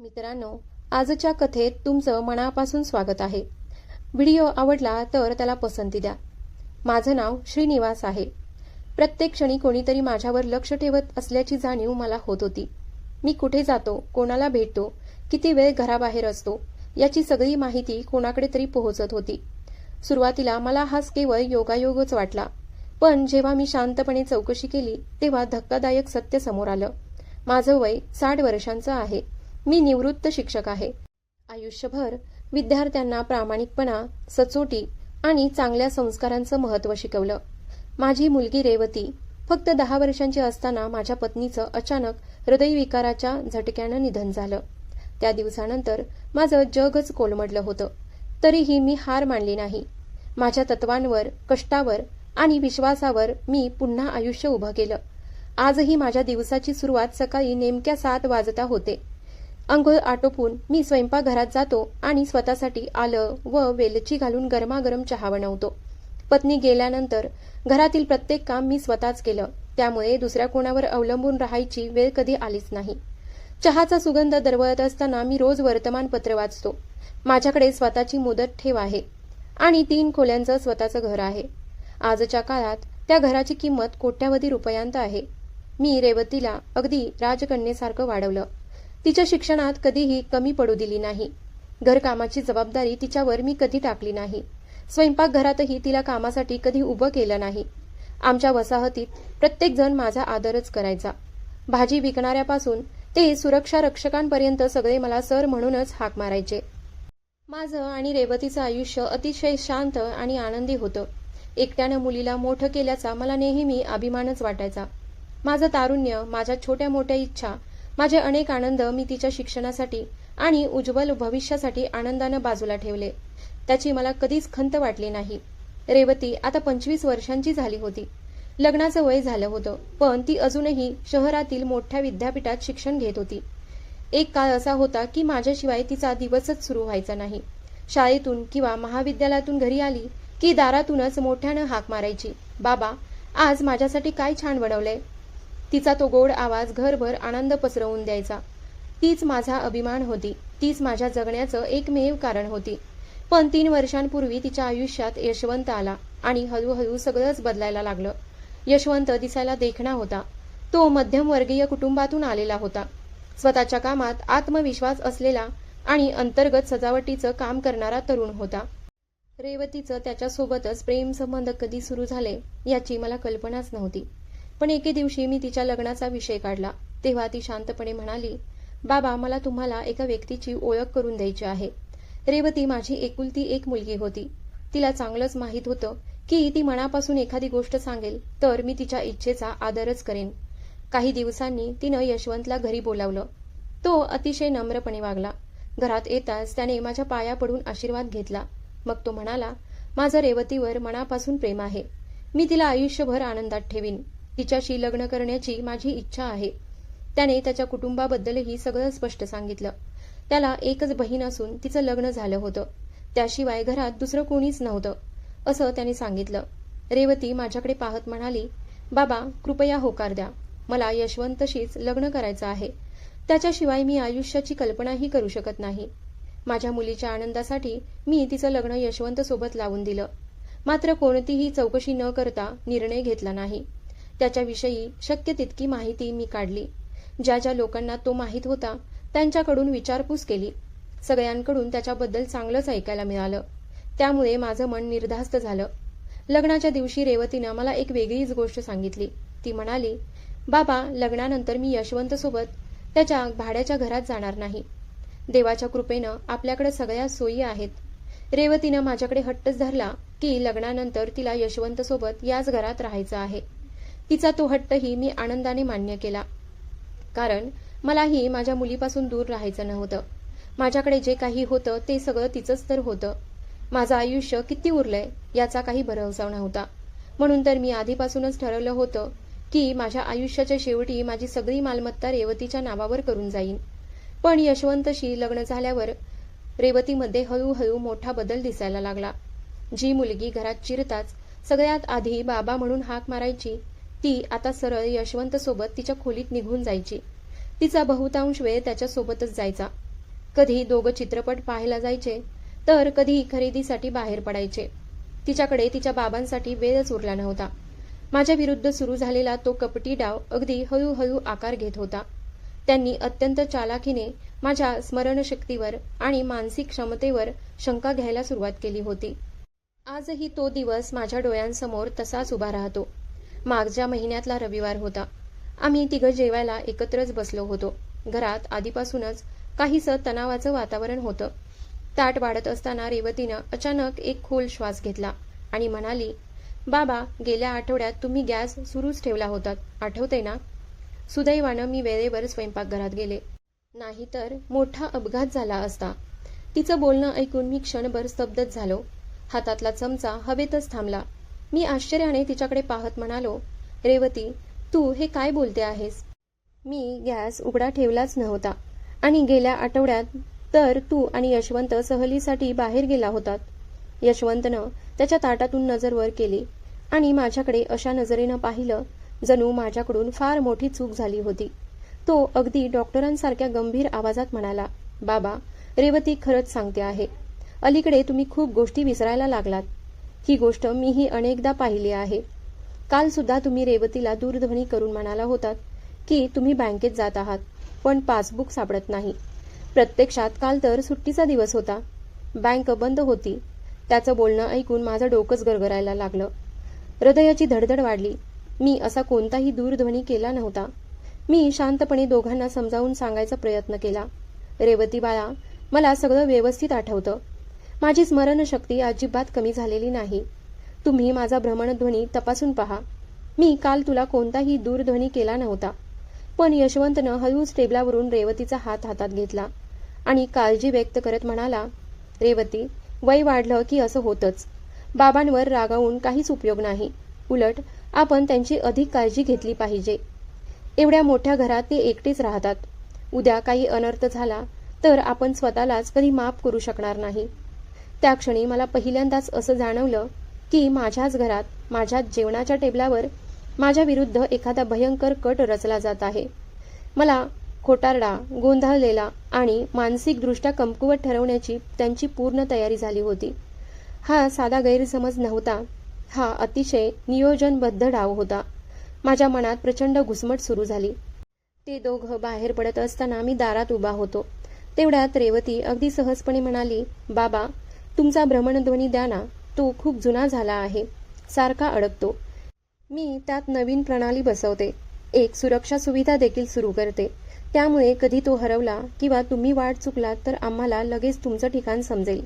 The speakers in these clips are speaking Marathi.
मित्रांनो, आजच्या कथेत तुमचं मनापासून स्वागत आहे. व्हिडिओ आवडला तर त्याला पसंती द्या. माझं नाव श्रीनिवास आहे. प्रत्येक क्षणी कोणीतरी माझ्यावर लक्ष ठेवत असल्याची जाणीव मला होत होती. मी कुठे जातो, कोणाला भेटतो, किती वेळ घराबाहेर असतो याची सगळी माहिती कोणाकडे तरी पोहोचत होती. सुरुवातीला मला हाच केवळ योगायोगच वाटला, पण जेव्हा मी शांतपणे चौकशी केली तेव्हा धक्कादायक सत्य समोर आलं. माझं वय 60 वर्षांचं आहे. मी निवृत्त शिक्षक आहे. आयुष्यभर विद्यार्थ्यांना प्रामाणिकपणा, सचोटी आणि चांगल्या संस्कारांचं महत्त्व शिकवलं. माझी मुलगी रेवती फक्त 10 वर्षांची असताना माझ्या पत्नीचं अचानक हृदयविकाराच्या झटक्यानं निधन झालं. त्या दिवसानंतर माझं जगच कोलमडलं होतं. तरीही मी हार मानली नाही. माझ्या तत्वांवर, कष्टावर आणि विश्वासावर मी पुन्हा आयुष्य उभं केलं. आजही माझ्या दिवसाची सुरुवात सकाळी नेमक्या 7 वाजता होते. अंघोळ आटोपून मी स्वयंपाकघरात जातो आणि स्वतःसाठी आलं व वेलची घालून गरमागरम चहा बनवतो. पत्नी गेल्यानंतर घरातील प्रत्येक काम मी स्वतःच केलं. त्यामुळे दुसऱ्या कोणावर अवलंबून राहायची वेळ कधी आलीच नाही. चहाचा सुगंध दरवळत असताना मी रोज वर्तमानपत्र वाचतो. माझ्याकडे स्वतःची मुदत ठेव आहे आणि 3 खोल्यांचं स्वतःचं घर आहे. आजच्या काळात त्या घराची किंमत कोट्यावधी रुपयांत आहे. मी रेवतीला अगदी राजकन्येसारखं वाढवलं. तिच्या शिक्षणात कधीही कमी पडू दिली नाही. घरकामाची जबाबदारी तिच्यावर मी कधी टाकली नाही. स्वयंपाकघरातही तिला कामासाठी कधी उभं केलं नाही. आमच्या वसाहतीत प्रत्येकजण माझा आदरच करायचा. भाजी विकणाऱ्यापासून ते सुरक्षा रक्षकांपर्यंत सगळे मला सर म्हणूनच हाक मारायचे. माझं आणि रेवतीचं आयुष्य अतिशय शांत आणि आनंदी होतं. एकट्यानं मुलीला मोठं केल्याचा मला नेहमी अभिमानच वाटायचा. माझं तारुण्य, माझ्या छोट्या मोठ्या इच्छा, माझे अनेक आनंद मी तिच्या शिक्षणासाठी आणि उज्ज्वल भविष्यासाठी आनंदानं बाजूला ठेवले. त्याची मला कधीच खंत वाटली नाही. रेवती आता 25 वर्षांची झाली होती. लग्नाचं वय झालं होतं, पण ती अजूनही शहरातील मोठ्या विद्यापीठात शिक्षण घेत होती. एक काळ असा होता की माझ्याशिवाय तिचा दिवसच सुरू व्हायचा नाही. शाळेतून किंवा महाविद्यालयातून घरी आली की दारातूनच मोठ्यानं हाक मारायची, "बाबा, आज माझ्यासाठी काय छान बनवलंय." तिचा तो गोड आवाज घरभर आनंद पसरवून द्यायचा. तीच माझा अभिमान होती. तीच माझ्या जगण्याचं एकमेव कारण होती. पण 3 वर्षांपूर्वी तिच्या आयुष्यात यशवंत आला आणि हळूहळू सगळंच बदलायला लागलं. यशवंत दिसायला देखणा होता. तो मध्यमवर्गीय कुटुंबातून आलेला होता. स्वतःच्या कामात आत्मविश्वास असलेला आणि अंतर्गत सजावटीचं काम करणारा तरुण होता. रेवतीचं त्याच्यासोबतच प्रेमसंबंध कधी सुरू झाले याची मला कल्पनाच नव्हती. पण एके दिवशी मी तिच्या लग्नाचा विषय काढला तेव्हा ती शांतपणे म्हणाली, "बाबा, मला तुम्हाला एका व्यक्तीची ओळख करून द्यायची आहे." रेवती माझी एकुलती एक मुलगी होती. तिला चांगलंच माहीत होतं की ती मनापासून एखादी गोष्ट सांगेल तर मी तिच्या इच्छेचा आदरच करेन. काही दिवसांनी तिनं यशवंतला घरी बोलावलं. तो अतिशय नम्रपणे वागला. घरात येताच त्याने माझ्या पाया पडून आशीर्वाद घेतला. मग तो म्हणाला, "माझं रेवतीवर मनापासून प्रेम आहे. मी तिला आयुष्यभर आनंदात ठेवीन. तिच्याशी लग्न करण्याची माझी इच्छा आहे." त्याने त्याच्या कुटुंबाबद्दलही सगळं स्पष्ट सांगितलं. त्याला एकच बहीण असून तिचं लग्न झालं होतं. त्याशिवाय घरात दुसरं कोणीच नव्हतं असं त्याने सांगितलं. रेवती माझ्याकडे पाहत म्हणाली, "बाबा, कृपया होकार द्या. मला यशवंतशीच लग्न करायचं आहे. त्याच्याशिवाय मी आयुष्याची कल्पनाही करू शकत नाही." माझ्या मुलीच्या आनंदासाठी मी तिचं लग्न यशवंतसोबत लावून दिलं. मात्र कोणतीही चौकशी न करता निर्णय घेतला नाही. त्याच्याविषयी शक्य तितकी माहिती मी काढली. ज्या ज्या लोकांना तो माहीत होता त्यांच्याकडून विचारपूस केली. सगळ्यांकडून त्याच्याबद्दल चांगलंच ऐकायला मिळालं. त्यामुळे माझं मन निर्धास्त झालं. लग्नाच्या दिवशी रेवतीनं मला एक वेगळीच गोष्ट सांगितली. ती म्हणाली, "बाबा, लग्नानंतर मी यशवंतसोबत त्याच्या भाड्याच्या घरात जाणार नाही. देवाच्या कृपेनं आपल्याकडे सगळ्या सोयी आहेत." रेवतीनं माझ्याकडे हट्टच धरला की लग्नानंतर तिला यशवंतसोबत याच घरात राहायचं आहे. तिचा तो हट्टही मी आनंदाने मान्य केला. कारण मलाही माझ्या मुलीपासून दूर राहायचं नव्हतं. माझ्याकडे जे काही होतं ते सगळं तिचंच तर होतं. माझं आयुष्य किती उरलंय याचा काही भरवसा नव्हता. म्हणून तर मी आधीपासूनच ठरवलं होतं की माझ्या आयुष्याच्या शेवटी माझी सगळी मालमत्ता रेवतीच्या नावावर करून जाईन. पण यशवंतशी लग्न झाल्यावर रेवतीमध्ये हळूहळू मोठा बदल दिसायला लागला. जी मुलगी घरात शिरताच सगळ्यात आधी बाबा म्हणून हाक मारायची, ती आता सरळ यशवंतसोबत तिच्या खोलीत निघून जायची. तिचा बहुतांश वेळ त्याच्यासोबतच जायचा. कधी दोघं चित्रपट पाहायला जायचे, तर कधी खरेदीसाठी बाहेर पडायचे. तिच्याकडे तिच्या बाबांसाठी वेळच उरला नव्हता. माझ्या विरुद्ध सुरू झालेला तो कपटी डाव अगदी हळूहळू आकार घेत होता. त्यांनी अत्यंत चालाखीने माझ्या स्मरणशक्तीवर आणि मानसिक क्षमतेवर शंका घ्यायला सुरुवात केली होती. आजही तो दिवस माझ्या डोळ्यांसमोर तसाच उभा राहतो. मागच्या महिन्यातला रविवार होता. आम्ही तिघं जेवायला एकत्रच बसलो होतो. घरात आधीपासूनच काहीसं तणावाचं वातावरण होतं. ताट वाढत असताना रेवतीनं अचानक एक खोल श्वास घेतला आणि म्हणाली, बाबा, गेल्या आठवड्यात तुम्ही गॅस सुरूच ठेवला होतात, आठवते ना? सुदैवानं मी वेळेवर स्वयंपाकघरात गेले, नाहीतर मोठा अपघात झाला असता. तिचं बोलणं ऐकून मी क्षणभर स्तब्धच झालो. हातातला चमचा हवेतच थांबला. मी आश्चर्याने तिच्याकडे पाहत म्हणालो, रेवती, तू हे काय बोलते आहेस? मी गॅस उघडा ठेवलाच नव्हता आणि गेल्या आठवड्यात तर तू आणि यशवंत सहलीसाठी बाहेर गेला होतात. यशवंतनं त्याच्या ताटातून नजर वर केली आणि माझ्याकडे अशा नजरेनं पाहिलं जणू माझ्याकडून फार मोठी चूक झाली होती. तो अगदी डॉक्टरांसारख्या गंभीर आवाजात म्हणाला, बाबा, रेवती खरंच सांगते आहे. अलीकडे तुम्ही खूप गोष्टी विसरायला लागलात. ही गोष्ट मीही अनेकदा पाहिली आहे. काल सुद्धा तुम्ही रेवतीला दूरध्वनी करून म्हणाला होतात की तुम्ही बँकेत जात आहात, पण पासबुक सापडत नाही. प्रत्यक्षात काल तर सुट्टीचा दिवस होता. बँक बंद होती. त्याचं बोलणं ऐकून माझं डोकंच गरगरायला लागलं. हृदयाची धडधड वाढली. मी असा कोणताही दूरध्वनी केला नव्हता. मी शांतपणे दोघांना समजावून सांगायचा प्रयत्न केला. रेवती बाळा, मला सगळं व्यवस्थित आठवतं. माझी स्मरणशक्ती अजिबात कमी झालेली नाही. तुम्ही माझा भ्रमणध्वनी तपासून पहा. मी काल तुला कोणताही दूरध्वनी केला नव्हता. पण यशवंतनं हळूच टेबलावरून रेवतीचा हात हातात घेतला आणि काळजी व्यक्त करत म्हणाला, रेवती, वय वाढलं की असं होतंच. बाबांवर रागावून काहीच उपयोग नाही. उलट आपण त्यांची अधिक काळजी घेतली पाहिजे. एवढ्या मोठ्या घरात ते एकटेच राहतात. उद्या काही अनर्थ झाला तर आपण स्वतःलाच कधी माफ करू शकणार नाही. त्या क्षणी मला पहिल्यांदाच असं जाणवलं की माझ्याच घरात, माझ्याच जेवणाच्या टेबलावर माझ्या विरुद्ध एखादा भयंकर कट रचला जात आहे. मला खोटारडा, गोंधळलेला आणि मानसिकदृष्ट्या कमकुवत ठरवण्याची त्यांची पूर्ण तयारी झाली होती. हा साधा गैरसमज नव्हता. हा अतिशय नियोजनबद्ध डाव होता. माझ्या मनात प्रचंड घुसमट सुरू झाली. ते दोघं बाहेर पडत असताना मी दारात उभा होतो. तेवढ्यात रेवती अगदी सहजपणे म्हणाली, बाबा, तुमचा भ्रमणध्वनी द्या ना. तो खूप जुना झाला आहे, सारखा अडकतो. मी त्यात नवीन प्रणाली बसवते. एक सुरक्षा सुविधा देखील सुरू करते. त्यामुळे कधी तो हरवला किंवा तुम्ही वाट चुकलात तर आम्हाला लगेच तुमचं ठिकाण समजेल.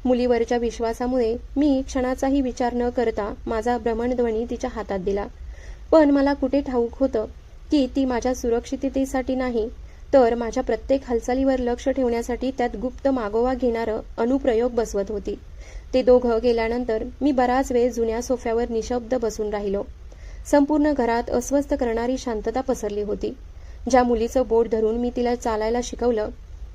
मुलीवरच्या विश्वासामुळे मी क्षणाचाही विचार न करता माझा भ्रमणध्वनी तिच्या हातात दिला. पण मला कुठे ठाऊक होतं की ती माझ्या सुरक्षिततेसाठी नाही, तर माझ्या प्रत्येक हालचालीवर लक्ष ठेवण्यासाठी त्यात गुप्त मागोवा घेणारं अनुप्रयोग बसवत होती. ते दोघं गेल्यानंतर मी बराच वेळ जुन्या सोफ्यावर निशब्द बसून राहिलो. संपूर्ण घरात अस्वस्थ करणारी शांतता पसरली होती. ज्या मुलीचं बोट धरून मी तिला चालायला शिकवलं,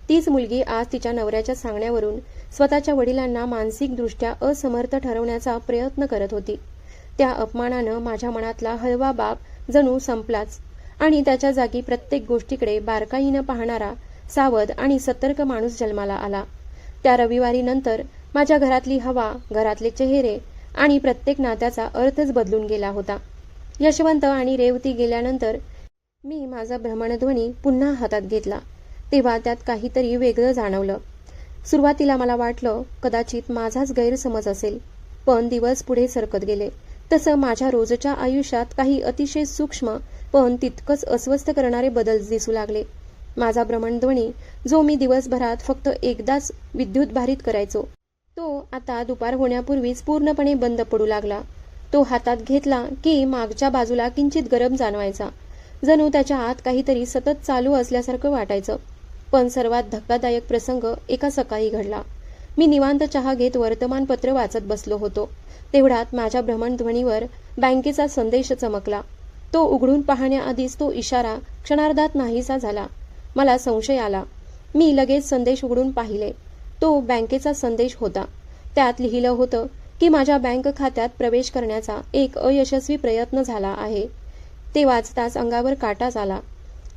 तीच मुलगी आज तिच्या नवऱ्याच्या सांगण्यावरून स्वतःच्या वडिलांना मानसिकदृष्ट्या असमर्थ ठरवण्याचा प्रयत्न करत होती. त्या अपमानानं माझ्या मनातला हळवा बाप जणू संपलाच आणि त्याच्या जागी प्रत्येक गोष्टीकडे बारकाईनं पाहणारा, सावध आणि सतर्क माणूस जन्माला आला. त्या रविवारी नंतर माझ्या घरातली हवा, घरातले चेहरे आणि प्रत्येक नात्याचा अर्थच बदलून गेला होता. यशवंत आणि रेवती गेल्यानंतर मी माझा भ्रमणध्वनी पुन्हा हातात घेतला. तेव्हा त्यात काहीतरी वेगळं जाणवलं. सुरुवातीला मला वाटलं कदाचित माझाच गैरसमज असेल, पण दिवस पुढे सरकत गेले तसं माझ्या रोजच्या आयुष्यात काही अतिशय सूक्ष्म पण तितकंच अस्वस्थ करणारे बदल दिसू लागले. माझा भ्रमणध्वनी, जो मी दिवसभरात फक्त एकदाच विद्युतभारित करायचो, तो आता दुपार होण्यापूर्वीच पूर्णपणे बंद पडू लागला. तो हातात घेतला की मागच्या बाजूला किंचित गरम जाणवायचा. जणू त्याच्या आत काहीतरी सतत चालू असल्यासारखं वाटायचं. पण सर्वात धक्कादायक प्रसंग एका सकाळी घडला. मी निवांत चहा घेत वर्तमानपत्र वाचत बसलो होतो. तेवढ्यात माझ्या भ्रमणध्वनीवर बँकेचा संदेश चमकला. तो उघडून पाहण्याआधीच तो इशारा क्षणार्धात नाहीसा झाला. मला संशय आला. मी लगेच संदेश उघडून पाहिले. तो बँकेचा संदेश होता. त्यात लिहिलं होतं की माझ्या बँक खात्यात प्रवेश करण्याचा एक अयशस्वी प्रयत्न झाला आहे. ते वाचताच अंगावर काटाच आला.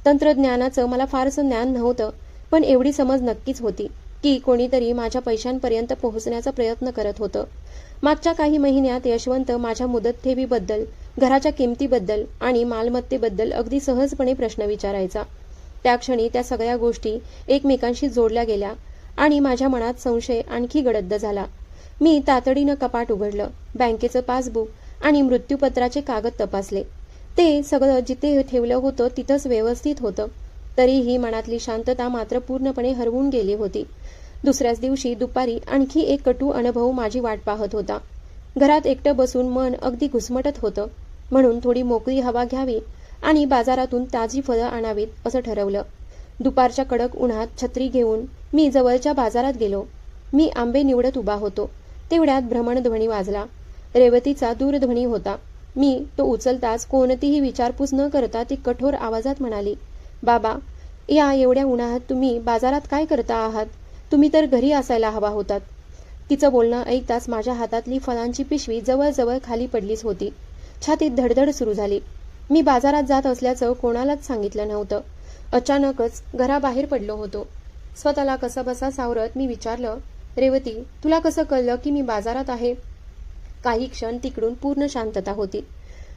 तंत्रज्ञानाचं मला फारसं ज्ञान नव्हतं, पण एवढी समज नक्कीच होती की कोणीतरी माझ्या पैशांपर्यंत पोहोचण्याचा प्रयत्न करत होतं. मागच्या काही महिन्यात यशवंत माझ्या मुदत ठेवीबद्दल, घराच्या किमतीबद्दल आणि मालमत्तेबद्दल अगदी सहजपणे प्रश्न विचारायचा. त्या क्षणी त्या सगळ्या गोष्टी एकमेकांशी जोडल्या गेल्या आणि माझ्या मनात संशय आणखी गडद झाला. मी तातडीनं कपाट उघडलं, बँकेचं पासबुक आणि मृत्यूपत्राचे कागद तपासले. ते सगळं जिथे ठेवलं होतं तिथंच व्यवस्थित होतं. तरीही मनातली शांतता मात्र पूर्णपणे हरवून गेली होती. दुसऱ्याच दिवशी दुपारी आणखी एक कटू अनुभव माझी वाट पाहत होता. घरात एकटं बसून मन अगदी घुसमटत होतं, म्हणून थोडी मोकळी हवा घ्यावी आणि बाजारातून ताजी फळं आणावीत असं ठरवलं. दुपारच्या कडक उन्हात छत्री घेऊन मी जवळच्या बाजारात गेलो. मी आंबे निवडत उभा होतो. तेवढ्यात भ्रमणध्वनी वाजला. रेवतीचा दूरध्वनी होता. मी तो उचलताच कोणतीही विचारपूस न करता ती कठोर आवाजात म्हणाली, "बाबा, या एवढ्या उन्हात तुम्ही बाजारात काय करता आहात? तुम्ही तर घरी असायला हवा होतात." तिचं बोलणं ऐकताच माझ्या हातातली फळांची पिशवी जवळजवळ खाली पडलीच होती. छातीत धडधड सुरू झाली. मी बाजारात जात असल्याचं कोणालाच सांगितलं नव्हतं. अचानकच घराबाहेर पडलो होतो. स्वतःला कसाबसा सावरत मी विचारलं, "रेवती, तुला कसं कळलं की मी बाजारात आहे?" काही क्षण तिकडून पूर्ण शांतता होती.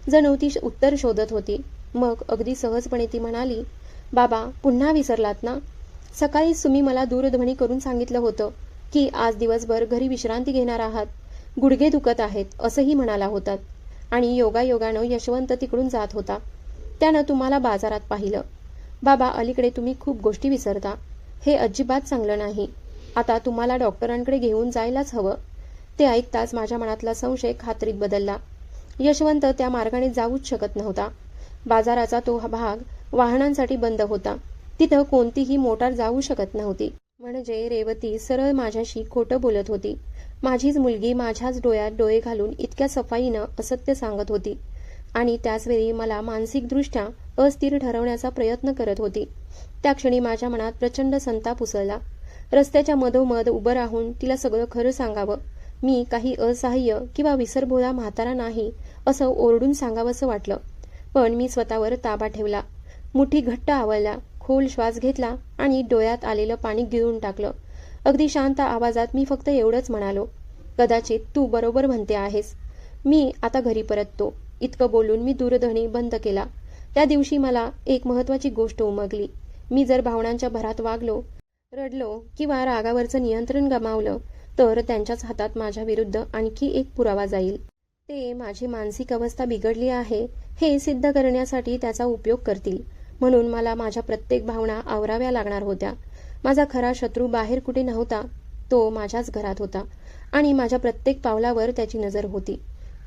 जणू ती उत्तर शोधत होती. मग अगदी सहजपणे ती म्हणाली, "बाबा, पुन्हा विसरलात ना? सकाळीच तुम्ही मला दूरध्वनी करून सांगितलं होतं की आज दिवसभर घरी विश्रांती घेणार आहात. गुडघे दुखत आहेत असंही म्हणाला होतात. आणि योगायोगानं यशवंत तिकडून जात होता. त्यानं तुम्हाला बाजारात पाहिलं. बाबा, अलीकडे तुम्ही खूप गोष्टी विसरता. हे अजिबात चांगलं नाही. आता तुम्हाला डॉक्टरांकडे घेऊन जायलाच हवं." ते ऐकताच माझ्या मनातला संशय खात्रीत बदलला. यशवंत त्या मार्गाने जाऊच शकत नव्हता. बाजाराचा तो भाग वाहनांसाठी बंद होता. तिथं कोणतीही मोटार जाऊ शकत नव्हती. म्हणजे रेवती सरळ माझ्याशी खोटं बोलत होती. माझीच मुलगी माझ्याच डोळ्यात डोळे घालून इतक्या सफाईनं असत्य सांगत होती आणि त्याचवेळी मला मानसिकदृष्ट्या अस्थिर ठरवण्याचा प्रयत्न करत होती. त्या क्षणी माझ्या मनात प्रचंड संताप उसळला. रस्त्याच्या मधोमध उभं राहून तिला सगळं खरं सांगावं. मी काही असहाय्य किंवा विसरभोळा म्हातारा नाही असं ओरडून सांगावंसं वाटलं. पण मी स्वतःवर ताबा ठेवला. मुठी घट्ट आवळल्या, खोल श्वास घेतला आणि डोळ्यात आलेलं पाणी गिळून टाकलं. अगदी शांत आवाजात मी फक्त एवढंच म्हणालो, "कदाचित तू बरोबर म्हणते आहेस. मी आता घरी परततो." इतकं बोलून मी दूरध्वनी बंद केला. त्या दिवशी मला एक महत्त्वाची गोष्ट उमगली. मी जर भावनांच्या भरात वागलो, रडलो किंवा रागावरचं नियंत्रण गमावलं तर त्यांच्याच हातात माझ्या विरुद्ध आणखी एक पुरावा जाईल. ते माझी मानसिक अवस्था बिघडली आहे हे सिद्ध करण्यासाठी त्याचा उपयोग करतील. म्हणून मला माझ्या प्रत्येक भावना आवराव्या लागणार होत्या. माझा खरा शत्रू बाहेर कुठे नव्हता, तो माझ्याच घरात होता आणि माझ्या प्रत्येक पावलावर त्याची नजर होती.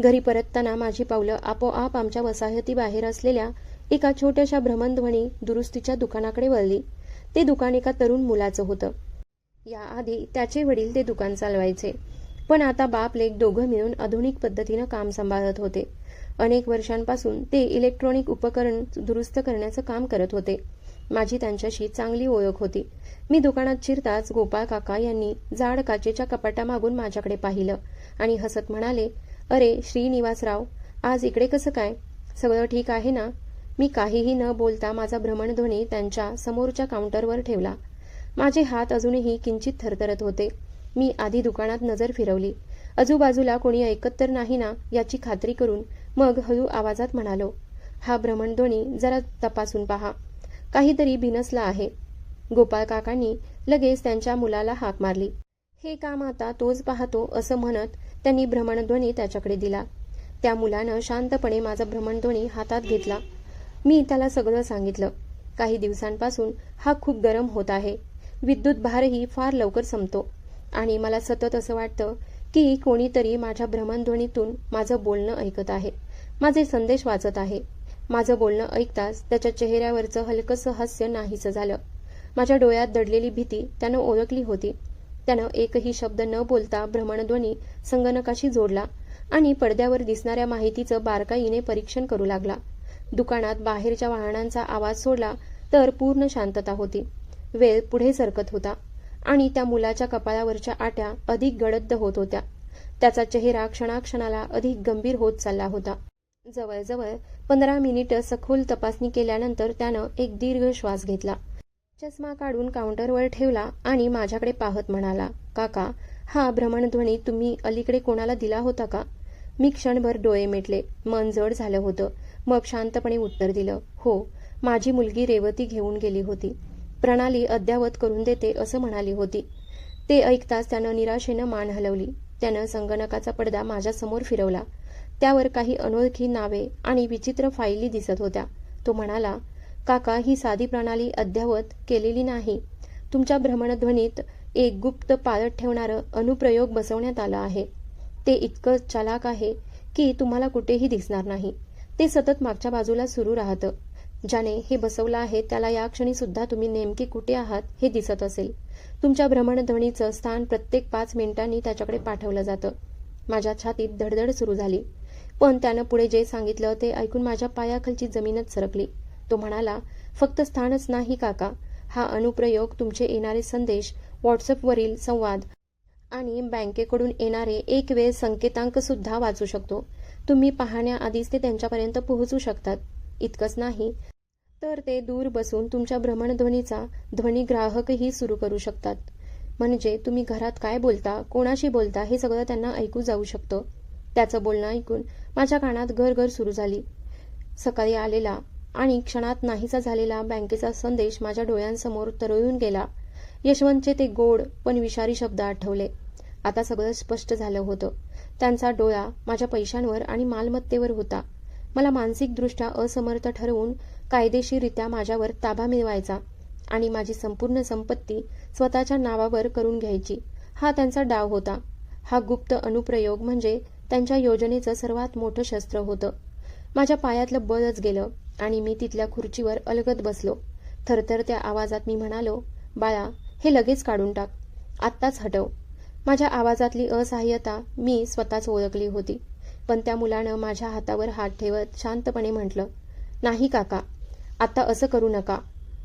घरी परतताना माझी पावलं आपोआप आमच्या वसाहतीबाहेर असलेल्या एका छोट्याशा भ्रमणध्वनी दुरुस्तीच्या दुकानाकडे वळली. ते दुकान एका तरुण मुलाचं होतं. याआधी त्याचे वडील ते दुकान चालवायचे, पण आता बाप लेक दोघं मिळून आधुनिक पद्धतीनं काम सांभाळत होते. अनेक वर्षांपासून ते इलेक्ट्रॉनिक उपकरण दुरुस्त करण्याचं काम करत होते. माझी त्यांच्याशी चांगली ओळख होती. मी दुकानात शिरताच गोपाळ काका यांनी जाड काचेच्या कपाटामागून माझ्याकडे पाहिलं आणि हसत म्हणाले, "अरे श्रीनिवासराव, आज इकडे कसं काय? सगळं ठीक आहे ना?" मी काहीही न बोलता माझा भ्रमणध्वनी त्यांच्या समोरच्या काउंटरवर ठेवला. माझे हात अजूनही किंचित थरथरत होते. मी आधी दुकानात नजर फिरवली. आजूबाजूला कोणी ऐकत तर नाही ना याची खात्री करून मग हळू आवाजात म्हणालो, "हा भ्रमणध्वनी जरा तपासून पहा. काहीतरी बिनसलं आहे." गोपाळ काकांनी लगेच त्यांच्या मुलाला हाक मारली. "हे काम आता तोच पाहतो," असं म्हणत त्यांनी भ्रमणध्वनी त्याच्याकडे दिला. त्या मुलानं शांतपणे माझा भ्रमणध्वनी हातात घेतला. मी त्याला सगळं सांगितलं. काही दिवसांपासून हा खूप गरम होत आहे. विद्युत भारही फार लवकर संपतो आणि मला सतत असं वाटतं की कोणीतरी माझ्या भ्रमणध्वनीतून माझं बोलणं ऐकत आहे, माझे संदेश वाचत आहे. माझं बोलणं ऐकताच त्याच्या चेहऱ्यावरचं हलकंसं हास्य नाहीसं झालं. माझ्या डोळ्यात दडलेली भीती त्यानं ओळखली होती. त्यानं एकही शब्द न बोलता भ्रमणध्वनी संगणकाशी जोडला आणि पडद्यावर दिसणाऱ्या माहितीचं बारकाईने परीक्षण करू लागला. दुकानात बाहेरच्या वाहनांचा आवाज सोडला तर पूर्ण शांतता होती. वेळ पुढे सरकत होता आणि त्या मुलाच्या कपाळावरच्या आट्या अधिक गडद होत होत्या. त्याचा चेहरा क्षणाक्षणाला अधिक गंभीर होत चालला होता. जवळजवळ 15 मिनिटं सखोल तपासणी केल्यानंतर त्यानं एक दीर्घ श्वास घेतला. चष्मा काढून काउंटरवर ठेवला आणि माझ्याकडे पाहत म्हणाला, काका, हा भ्रमणध्वनी तुम्ही अलीकडे कोणाला दिला होता का? मी क्षणभर डोळे मिटले, मन जड झालं होतं. मग शांतपणे उत्तर दिलं, हो, माझी मुलगी रेवती घेऊन गेली होती. प्रणाली अद्ययावत करून देते असं म्हणाली होती. ते ऐकताच त्यानं निराशेनं मान हलवली. त्यानं संगणकाचा पडदा माझ्यासमोर फिरवला. त्यावर काही अनोळखी नावे आणि विचित्र फाईली दिसत होत्या. तो म्हणाला, काका, ही साधी प्रणाली अद्ययावत केलेली नाही. तुमच्या भ्रमणध्वनीत एक गुप्त पाळत ठेवणारं अनुप्रयोग बसवण्यात आलं आहे. ते इतकं चालाक आहे की तुम्हाला कुठेही दिसणार नाही. ते सतत मागच्या बाजूला सुरू राहतं. ज्याने हे बसवलं आहे त्याला या क्षणी सुद्धा तुम्ही नेमके कुठे आहात हे दिसत असेल. तुमच्या भ्रमणध्वनीचं स्थान प्रत्येक 5 मिनिटांनी त्याच्याकडे पाठवलं जातं. माझ्या छातीत धडधड सुरू झाली. पण त्यानं पुढे जे सांगितलं ते ऐकून माझ्या पायाखालची जमीनच सरकली. तो म्हणाला, फक्त स्थानच नाही काका, हा अनुप्रयोग तुमचे येणारे संदेश, व्हॉट्सअपवरील संवाद आणि बँकेकडून येणारे एक वेळ संकेतांक सुद्धा वाचू शकतो. तुम्ही पाहण्याआधीच ते त्यांच्यापर्यंत पोहोचू शकतात. इतकंच नाही तर ते दूर बसून तुमच्या भ्रमणध्वनीचा ध्वनिग्राहकही सुरू करू शकतात. म्हणजे तुम्ही घरात काय बोलता, कोणाशी बोलता हे सगळं त्यांना ऐकू जाऊ शकतं. त्याचं बोलणं ऐकून माझ्या कानात गरगर सुरू झाली. सकाळी आलेला आणि क्षणात नाहीसा झालेला बँकेचा संदेश माझ्या डोळ्यांसमोर तरळून गेला. यशवंतचे ते गोड पण विषारी शब्द आठवले. आता सगळं स्पष्ट झालं होतं. त्यांचा डोळा माझ्या पैशांवर आणि मालमत्तेवर होता. मला मानसिकदृष्ट्या असमर्थ ठरवून कायदेशीररित्या माझ्यावर ताबा मिळवायचा आणि माझी संपूर्ण संपत्ती स्वतःच्या नावावर करून घ्यायची, हा त्यांचा डाव होता. हा गुप्त अनुप्रयोग म्हणजे त्यांच्या योजनेचं सर्वात मोठं शस्त्र होतं. माझ्या पायातलं बळच गेलं आणि मी तिथल्या खुर्चीवर अलगद बसलो. थरथरत्या आवाजात मी म्हणालो, बाळा, हे लगेच काढून टाक, आत्ताच हटव. माझ्या आवाजातली असहाय्यता मी स्वतःच ओळखली होती. पण त्या मुलानं माझ्या हातावर हात ठेवत शांतपणे म्हटलं, नाही काका, आता असं करू नका.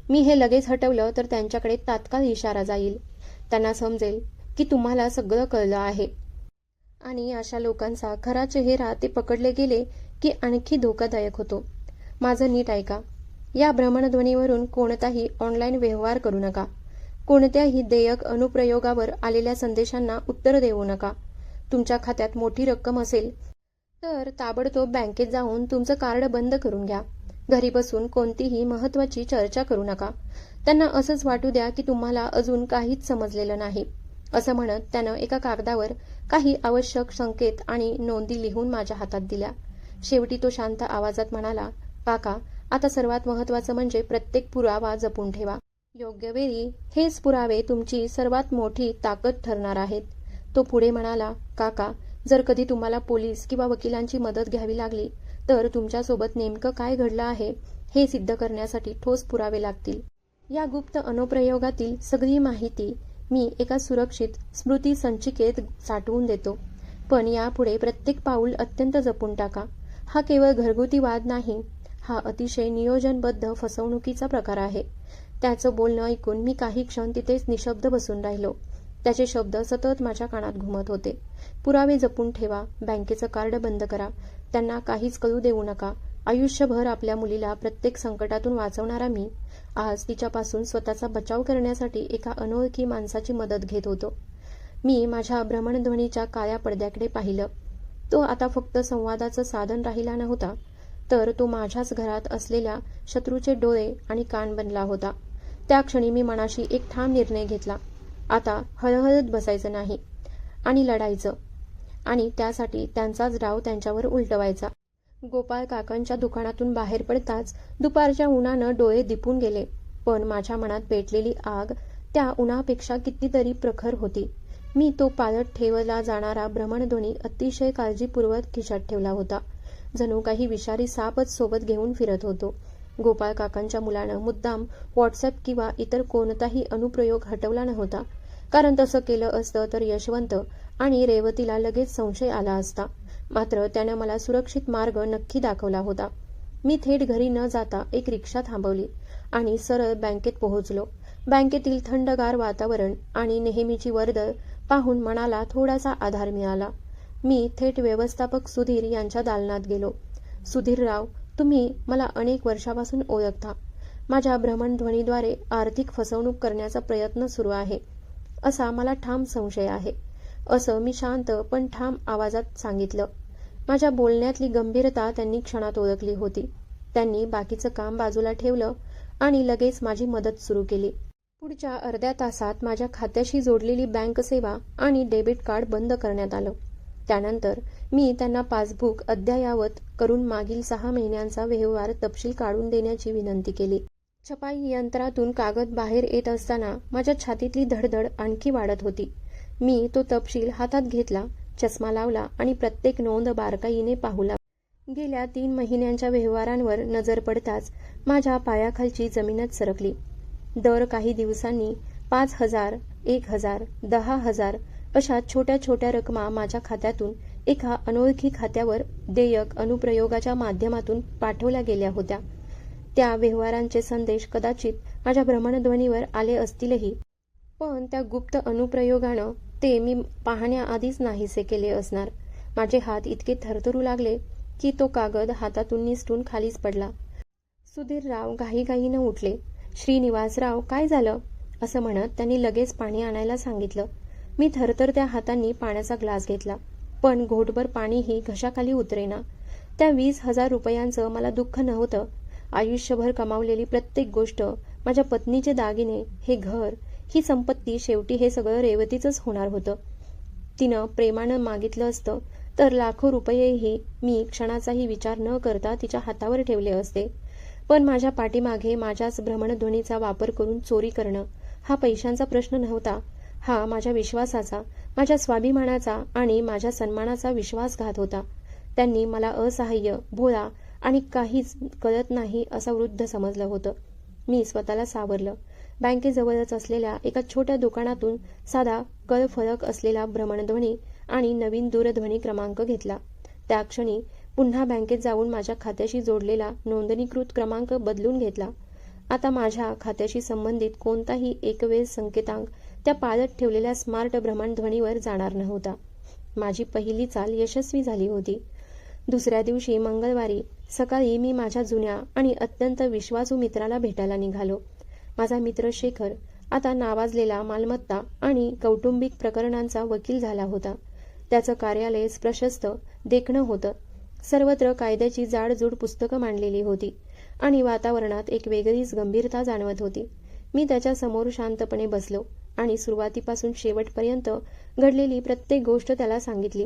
मी हे लगेच हटवलं तर त्यांच्याकडे तात्काळ इशारा जाईल. त्यांना समजेल की तुम्हाला सगळं कळलं आहे. आणि अशा लोकांचा खरा चेहरा ते पकडले गेले की आणखी धोकादायक होतो. माझं नीट ऐका. या भ्रमणध्वनीवरून कोणताही ऑनलाईन व्यवहार करू नका. कोणत्याही देयक अनुप्रयोगावर आलेल्या संदेशांना उत्तर देऊ नका. तुमच्या खात्यात मोठी रक्कम असेल तर ताबडतोब बँकेत जाऊन तुमचं कार्ड बंद करून घ्या. घरी बसून कोणतीही महत्त्वाची चर्चा करू नका. त्यांना असंच वाटू द्या की तुम्हाला अजून काहीच समजलेलं नाही. असं म्हणत त्यानं एका कागदावर काही आवश्यक संकेत आणि नोंदी लिहून माझ्या हातात दिल्या. शेवटी तो शांत आवाजात म्हणाला, काका, आता सर्वात महत्त्वाचं म्हणजे प्रत्येक पुरावा जपून ठेवा. योग्य वेळी हेच पुरावे तुमची सर्वात मोठी ताकद ठरणार आहेत. तो पुढे म्हणाला, काका, जर कधी तुम्हाला पोलीस किंवा वकिलांची मदत घ्यावी लागली तर तुमच्यासोबत नेमकं काय घडलं आहे हे सिद्ध करण्यासाठी ठोस पुरावे लागतील. या गुप्त अनुप्रयोगातील सगळी माहिती मी एका सुरक्षित स्मृती संचिकेत साठवून देतो. पण यापुढे प्रत्येक पाऊल अत्यंत जपून टाका. हा केवळ घरगुती वाद नाही, हा अतिशय नियोजनबद्ध फसवणुकीचा प्रकार आहे. त्याचं बोलणं ऐकून मी काही क्षण तिथेच निशब्द बसून राहिलो. त्याचे शब्द सतत माझ्या कानात घुमत होते. पुरावे जपून ठेवा, बँकेचं कार्ड बंद करा, त्यांना काहीच कळू देऊ नका. आयुष्यभर आपल्या मुलीला प्रत्येक संकटातून वाचवणारा मी आज तिच्यापासून स्वतःचा बचाव करण्यासाठी एका अनोळखी माणसाची मदत घेत होतो. मी माझ्या भ्रमणध्वनीच्या काळ्या पडद्याकडे पाहिलं. तो आता फक्त संवादाचं साधन राहिला नव्हता, तर तो माझ्याच घरात असलेल्या शत्रूचे डोळे आणि कान बनला होता. त्या क्षणी मी मनाशी एक ठाम निर्णय घेतला. आता हळहळत बसायचं नाही आणि लढायचं, आणि त्यासाठी त्यांचाच डाव त्यांच्यावर उलटवायचा. गोपाळ काकांच्या दुकानातून बाहेर पडताच दुपारच्या उन्हानं डोळे दिपून गेले. पण माझ्या मनात पेटलेली आग त्या उन्हापेक्षा कितीतरी प्रखर होती. मी तो पाळत ठेवला जाणारा भ्रमणध्वनी अतिशय काळजीपूर्वक खिशात ठेवला होता. जणू काही विषारी सापच सोबत घेऊन फिरत होतो. गोपाळ काकांच्या मुलानं मुद्दाम व्हॉट्सअप किंवा इतर कोणताही अनुप्रयोग हटवला नव्हता, कारण तसं केलं असतं तर यशवंत आणि रेवतीला लगेच संशय आला असता. मात्र त्यानं मला सुरक्षित मार्ग नक्की दाखवला होता. मी थेट घरी न जाता एक रिक्षा थांबवली आणि सरळ बँकेत पोहोचलो. बँकेतील थंडगार वातावरण आणि नेहमीची वर्दळ पाहून मनाला थोडासा आधार मिळाला. मी थेट व्यवस्थापक सुधीर यांच्या दालनात गेलो. सुधीरराव, तुम्ही मला अनेक वर्षापासून ओळखता. माझ्या भ्रमणध्वनीद्वारे आर्थिक फसवणूक करण्याचा प्रयत्न सुरू आहे असा मला ठाम संशय आहे, असं मी शांत पण ठाम आवाजात सांगितलं. माझ्या बोलण्यातली गंभीरता त्यांनी क्षणात ओळखली होती. त्यांनी बाकीचं काम बाजूला ठेवलं आणि लगेच माझी मदत सुरू केली. पुढच्या अर्ध्या तासात माझ्या खात्याशी जोडलेली बँक सेवा आणि डेबिट कार्ड बंद करण्यात आलं. त्यानंतर मी त्यांना पासबुक अद्ययावत करून मागील 6 महिन्यांचा व्यवहार तपशील काढून देण्याची विनंती केली. छपाई यंत्रातून कागद बाहेर येत असताना माझ्या छातीतली धडधड आणखी वाढत होती. मी तो तपशील हातात घेतला, चष्मा लावला आणि प्रत्येक नोंद बारकाईने पाहू लागलो. गेल्या 3 महिन्यांच्या व्यवहारांवर नजर पडताच माझ्या पायाखालची जमीनच सरकली. दर काही दिवसांनी 5,000, 1,000, 10,000 अशा छोट्या छोट्या रकमा माझ्या खात्यातून एका अनोळखी खात्यावर देयक अनुप्रयोगाच्या माध्यमातून पाठवल्या गेल्या होत्या. त्या व्यवहारांचे संदेश कदाचित माझ्या भ्रमणध्वनीवर आले असतीलही, पण त्या गुप्त अनुप्रयोगानं ते मी पाहण्याआधीच नाहीसे केले असणार. माझे हात इतके थरथरू लागले की तो कागद हातातून निसटून खालीच पडला. सुधीरराव घाईघाईनं उठले. श्रीनिवासराव, काय झालं? असं म्हणत त्यांनी लगेच पाणी आणायला सांगितलं. मी थरथरत्या हातांनी पाण्याचा ग्लास घेतला, पण घोटभर पाणीही घशाखाली उतरेना. त्या 20,000 रुपयांचं मला दुःख नव्हतं. आयुष्यभर कमावलेली प्रत्येक गोष्ट, माझ्या पत्नीचे दागिने, हे घर, ही संपत्ती, शेवटी हे सगळं रेवतीचंच होणार होतं. तिनं प्रेमानं मागितलं असतं तर लाखो रुपयेही मी क्षणाचाही विचार न करता तिच्या हातावर ठेवले असते. पण माझ्या पाठीमागे माझ्याच भ्रमणध्वनीचा वापर करून चोरी करणं हा पैशांचा प्रश्न नव्हता. हा माझ्या विश्वासाचा, माझ्या स्वाभिमानाचा आणि माझ्या सन्मानाचा विश्वासघात होता. त्यांनी मला असहाय्य, भोळा आणि काहीच कळत नाही असा वृद्ध समजलं होतं. मी स्वतःला सावरलं. बँकेजवळच असलेल्या एका छोट्या दुकानातून साधा कळफलक असलेला भ्रमणध्वनी आणि नवीन दूरध्वनी क्रमांक घेतला. त्या क्षणी पुन्हा बँकेत जाऊन माझ्या खात्याशी जोडलेला नोंदणीकृत क्रमांक बदलून घेतला. आता माझ्या खात्याशी संबंधित कोणताही एकवेळ संकेतांक त्या पाळत ठेवलेल्या स्मार्ट भ्रमणध्वनीवर जाणार नव्हता. माझी पहिली चाल यशस्वी झाली होती. दुसऱ्या दिवशी मंगळवारी सकाळी मी माझ्या जुन्या आणि अत्यंत विश्वासू मित्राला भेटायला निघालो. माझा मित्र शेखर आता नावाजलेला मालमत्ता आणि कौटुंबिक प्रकरणांचा वकील झाला होता. त्याचं कार्यालय प्रशस्त, देखणं होतं. सर्वत्र कायद्याची जाडजूड पुस्तकं मांडलेली होती आणि वातावरणात एक वेगळीच गंभीरता जाणवत होती. मी त्याच्या समोर शांतपणे बसलो आणि सुरुवातीपासून शेवटपर्यंत घडलेली प्रत्येक गोष्ट त्याला सांगितली.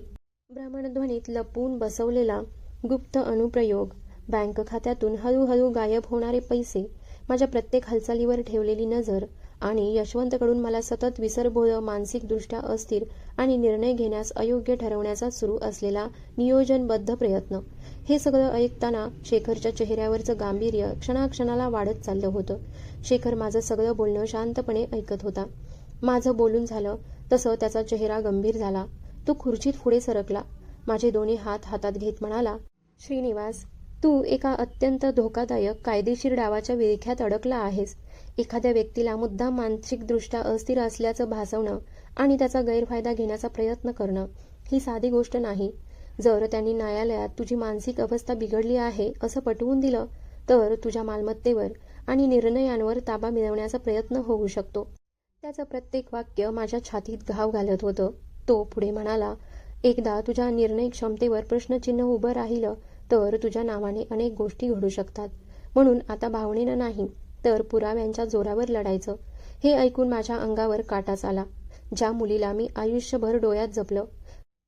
भ्रमणध्वनीत लपवून बसवलेला गुप्त अनुप्रयोग, बँक खात्यातून हळूहळू गायब होणारे पैसे, माझ्या प्रत्येक हालचालीवर ठेवलेली नजर आणि यशवंतकडून मला सतत विसरभोळं, मानसिकदृष्ट्या अस्थिर आणि निर्णय घेण्यास अयोग्य ठरवण्याचा सुरू असलेला नियोजनबद्ध प्रयत्न, हे सगळं ऐकताना शेखरच्या चेहऱ्यावरचं गांभीर्य क्षणाक्षणाला वाढत चाललं होतं. शेखर माझं सगळं बोलणं शांतपणे ऐकत होता. माझं बोलून झालं तसं त्याचा चेहरा गंभीर झाला. तो खुर्चीत पुढे सरकला. माझे दोन्ही हात हातात घेत म्हणाला, श्रीनिवास, तू एका अत्यंत धोकादायक कायदेशीर डावाच्या विळख्यात अडकला आहेस. एखाद्या व्यक्तीला मुद्दाम मानसिकदृष्ट्या अस्थिर असल्याचं भासवणं आणि त्याचा गैरफायदा घेण्याचा प्रयत्न करणं ही साधी गोष्ट नाही. जर त्यांनी न्यायालयात तुझी मानसिक अवस्था बिघडली आहे असं पटवून दिलं तर तुझ्या मालमत्तेवर आणि निर्णयांवर ताबा मिळवण्याचा प्रयत्न होऊ शकतो. त्याचं प्रत्येक वाक्य माझ्या छातीत घाव घालत होतं. तो पुढे म्हणाला, एकदा तुझ्या निर्णय क्षमतेवर प्रश्नचिन्ह उभं राहिलं तर तुझ्या नावाने अनेक गोष्टी घडू शकतात. म्हणून आता भावनेनं नाही तर पुराव्यांच्या जोरावर लढायचं. हे ऐकून माझ्या अंगावर काटाच आला. ज्या मुलीला मी आयुष्यभर डोळ्यात जपलं,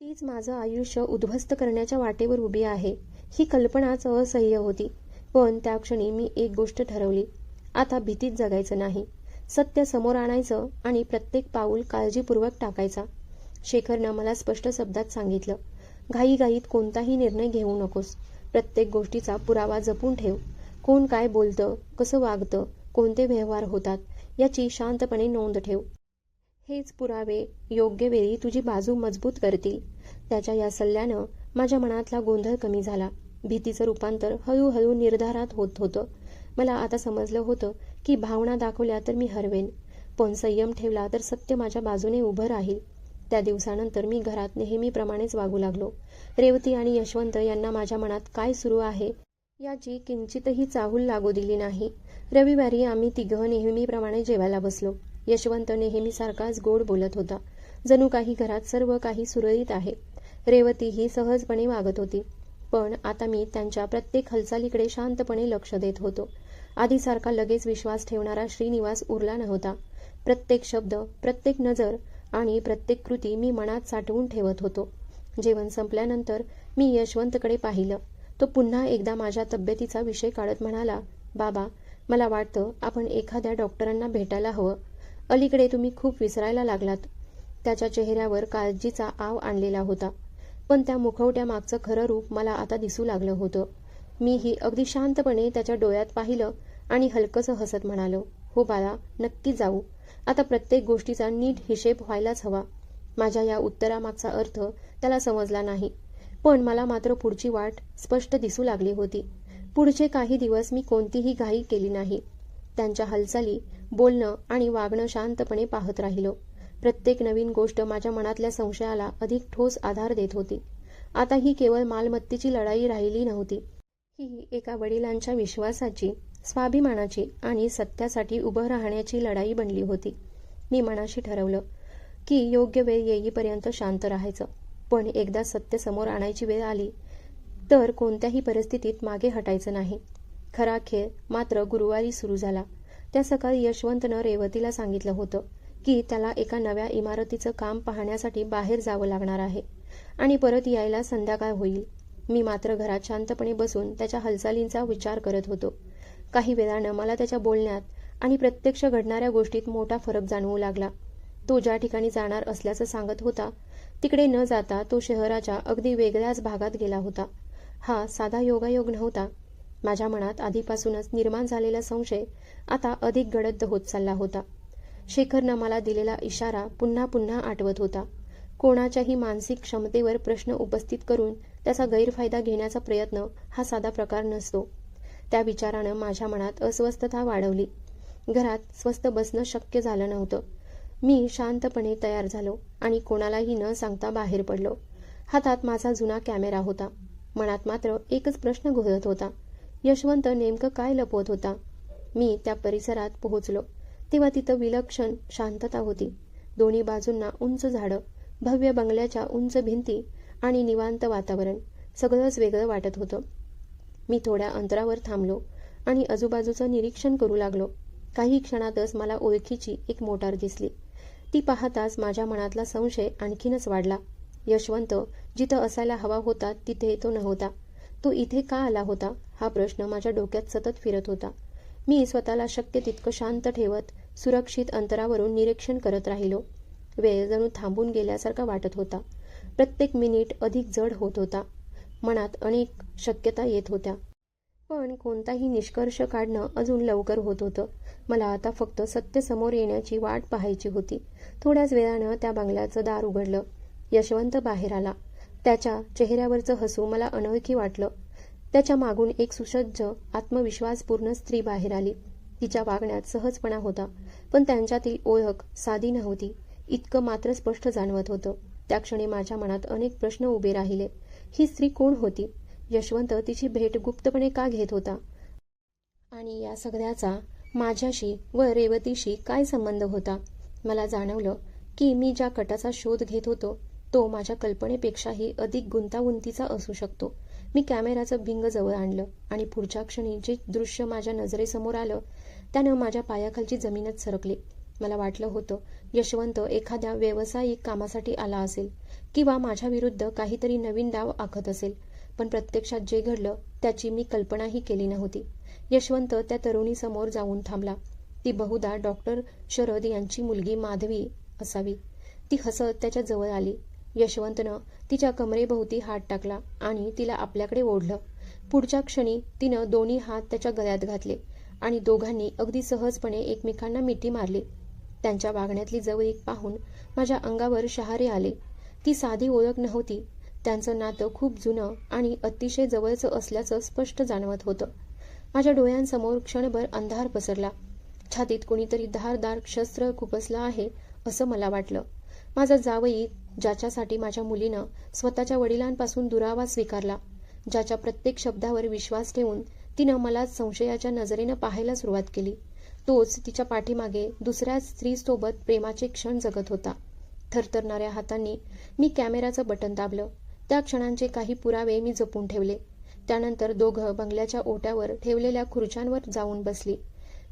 तीच माझं आयुष्य उद्ध्वस्त करण्याच्या वाटेवर उभी आहे, ही कल्पनाच असह्य होती. पण त्या क्षणी मी एक गोष्ट ठरवली. आता भीतीत जगायचं नाही. सत्य समोर आणायचं आणि प्रत्येक पाऊल काळजीपूर्वक टाकायचा. शेखरनं मला स्पष्ट शब्दात सांगितलं, घाईघाईत कोणताही निर्णय घेऊ नकोस. प्रत्येक गोष्टीचा पुरावा जपून ठेव. कोण काय बोलतं, कसं वागतं, कोणते व्यवहार होतात याची शांतपणे नोंद ठेव. हेच पुरावे योग्य वेळी तुझी बाजू मजबूत करतील. त्याच्या या सल्ल्यानं माझ्या मनातला गोंधळ कमी झाला. भीतीचं रूपांतर हळूहळू निर्धारात होत होतं. मला आता समजलं होतं की भावना दाखवल्या तर मी हरवेन, पण संयम ठेवला तर सत्य माझ्या बाजूने उभं राहील. त्या दिवसानंतर मी घरात नेहमीप्रमाणेच वागू लागलो. रेवती आणि यशवंत यांना माझ्या मनात काय सुरू आहे याची किंचितही चाहूल लागू दिली नाही. रविवारी आम्ही तिघं नेहमीप्रमाणे जेवायला बसलो. यशवंत नेहमीसारखाच गोड बोलत होता. जणू काही घरात सर्व काही सुरळीत आहे. रेवतीही सहजपणे वागत होती. पण आता मी त्यांच्या प्रत्येक हालचालीकडे शांतपणे लक्ष देत होतो. आधीसारखा लगेच विश्वास ठेवणारा श्रीनिवास उरला नव्हता. प्रत्येक शब्द, प्रत्येक नजर आणि प्रत्येक कृती मी मनात साठवून ठेवत होतो. जेवण संपल्यानंतर मी यशवंतकडे पाहिलं. तो पुन्हा एकदा माझ्या तब्येतीचा विषय काढत म्हणाला, बाबा, मला वाटतं आपण एखाद्या डॉक्टरांना भेटायला हवं. अलीकडे तुम्ही खूप विसरायला लागलात. त्याच्या चेहऱ्यावर काळजीचा आव आणलेला होता. पण त्या मुखवट्यामागचं खरं रूप मला आता दिसू लागलं होतं. मीही अगदी शांतपणे त्याच्या डोळ्यात पाहिलं आणि हलकंसं हसत म्हणालो, हो बाळा, नक्की जाऊ. आता प्रत्येक गोष्टीचा नीट हिशेब व्हायलाच हवा. माझ्या या उत्तरामागचा अर्थ त्याला समजला नाही. पण मला मात्र पुढची वाट स्पष्ट दिसू लागली होती. पुढचे काही दिवस मी कोणतीही घाई केली नाही. त्यांच्या हालचाली, बोलणं आणि वागणं शांतपणे पाहत राहिलो. प्रत्येक नवीन गोष्ट माझ्या मनातल्या संशयाला अधिक ठोस आधार देत होती. आता ही केवळ मालमत्तेची लढाई राहिली नव्हती. ही एका वडिलांच्या विश्वासाची, स्वाभिमानाची आणि सत्यासाठी उभं राहण्याची लढाई बनली होती. मी मनाशी ठरवलं की योग्य वेळ येईपर्यंत शांत राहायचं. पण एकदा सत्य समोर आणायची वेळ आली तर कोणत्याही परिस्थितीत मागे हटायचं नाही. खरा खेळ मात्र गुरुवारी सुरू झाला. त्या सकाळी यशवंतनं रेवतीला सांगितलं होतं की त्याला एका नव्या इमारतीचं काम पाहण्यासाठी बाहेर जावं लागणार आहे आणि परत यायला संध्याकाळ होईल. मी मात्र घरात शांतपणे बसून त्याच्या हालचालींचा विचार करत होतो. काही वेळानं मला त्याच्या बोलण्यात आणि प्रत्यक्ष घडणाऱ्या गोष्टीत मोठा फरक जाणवू लागला. तो ज्या ठिकाणी जाणार असल्याचं सांगत होता तिकडे न जाता तो शहराच्या अगदी वेगळ्याच भागात गेला होता. हा साधा योगायोग नव्हता. माझ्या मनात आधीपासूनच निर्माण झालेला संशय आता अधिक गडद होत चालला होता. शेखरनं मला दिलेला इशारा पुन्हा पुन्हा आठवत होता. कोणाच्याही मानसिक क्षमतेवर प्रश्न उपस्थित करून त्याचा गैरफायदा घेण्याचा प्रयत्न हा साधा प्रकार नसतो. त्या विचारानं माझ्या मनात अस्वस्थता वाढवली. घरात स्वस्थ बसणं शक्य झालं नव्हतं. मी शांतपणे तयार झालो आणि कोणालाही न सांगता बाहेर पडलो. हातात माझा जुना कॅमेरा होता. मनात मात्र एकच प्रश्न घोळत होता, यशवंत नेमकं काय लपवत होता? मी त्या परिसरात पोहोचलो तेव्हा तिथं विलक्षण शांतता होती. दोन्ही बाजूंना उंच झाडं, भव्य बंगल्याच्या उंच भिंती आणि निवांत वातावरण, सगळंच वेगळं वाटत होतं. मी थोड्या अंतरावर थांबलो आणि आजूबाजूचं निरीक्षण करू लागलो. काही क्षणातच मला ओळखीची एक मोटार दिसली. ती पाहताच माझ्या मनातला संशय आणखीनच वाढला. यशवंत जिथं असायला हवा होता तिथे तो नव्हता. तो इथे का आला होता हा प्रश्न माझ्या डोक्यात सतत फिरत होता. मी स्वतःला शक्य तितकं शांत ठेवत सुरक्षित अंतरावरून निरीक्षण करत राहिलो. वेळ जणू थांबून गेल्यासारखा वाटत होता. प्रत्येक मिनिट अधिक जड होत होता. मनात अनेक शक्यता येत होत्या. पण कोणताही निष्कर्ष काढणं अजून लवकर होत होतं. मला आता फक्त सत्य समोर येण्याची वाट पाहायची होती. थोड्याच वेळानं त्या बंगल्याचं दार उघडलं. यशवंत बाहेर आला. त्याच्या चेहऱ्यावरचं हसू मला अनोळखी वाटलं. त्याच्या मागून एक सुसज्ज, आत्मविश्वासपूर्ण स्त्री बाहेर आली. तिच्या वागण्यात सहजपणा होता, पण त्यांच्यातील ओळख साधी नव्हती इतकं मात्र स्पष्ट जाणवत होतं. त्या क्षणी माझ्या मनात अनेक प्रश्न उभे राहिले. ही स्त्री कोण होती? यशवंत तिची भेट गुप्तपणे का घेत होता? आणि या सगळ्याचा माझ्याशी व रेवतीशी काय संबंध होता? मला जाणवलं की मी ज्या कटाचा शोध घेत होतो तो माझ्या कल्पनेपेक्षाही अधिक गुंतागुंतीचा असू शकतो. मी कॅमेराचं भिंग जवळ आणलं आणि पुढच्या क्षणी जे दृश्य माझ्या नजरेसमोर आलं त्यानं माझ्या पायाखालची जमीनच सरकली. मला वाटलं होतं यशवंत एखाद्या व्यावसायिक कामासाठी आला असेल किंवा माझ्या विरुद्ध काहीतरी नवीन डाव आखत असेल. पण प्रत्यक्षात जे घडलं त्याची मी कल्पनाही केली नव्हती. यशवंत त्या तरुणीसमोर जाऊन थांबला. ती बहुधा डॉक्टर शरद यांची मुलगी माधवी असावी. ती हसत त्याच्या जवळ आली. यशवंतनं तिच्या कमरेभोवती हात टाकला आणि तिला आपल्याकडे ओढलं. पुढच्या क्षणी तिनं दोन्ही हात त्याच्या गळ्यात घातले आणि दोघांनी अगदी सहजपणे एकमेकांना मिठी मारली. त्यांच्या वागण्यातली जवळीक पाहून माझ्या अंगावर शहारे आले. ती साधी ओळख नव्हती. त्यांचं नातं खूप जुनं आणि अतिशय जवळचं असल्याचं स्पष्ट जाणवत होतं. माझ्या डोळ्यांसमोर क्षणभर अंधार पसरला. छातीत कोणीतरी धारदार शस्त्र खुपसलं आहे असं मला वाटलं. माझा जावई, ज्याच्यासाठी माझ्या मुलीनं स्वतःच्या वडिलांपासून दुरावा स्वीकारला, ज्याच्या प्रत्येक शब्दावर विश्वास ठेवून तिनं मला संशयाच्या नजरेनं पाहायला सुरुवात केली. तोच तिच्या पाठीमागे दुसऱ्या स्त्रीसोबत प्रेमाचे क्षण जगत होता. थरथरणाऱ्या हातांनी मी कॅमेराचं बटन दाबलं. त्या क्षणांचे काही पुरावे मी जपून ठेवले. त्यानंतर दोघं बंगल्याच्या ओट्यावर ठेवलेल्या खुर्च्यांवर जाऊन बसली.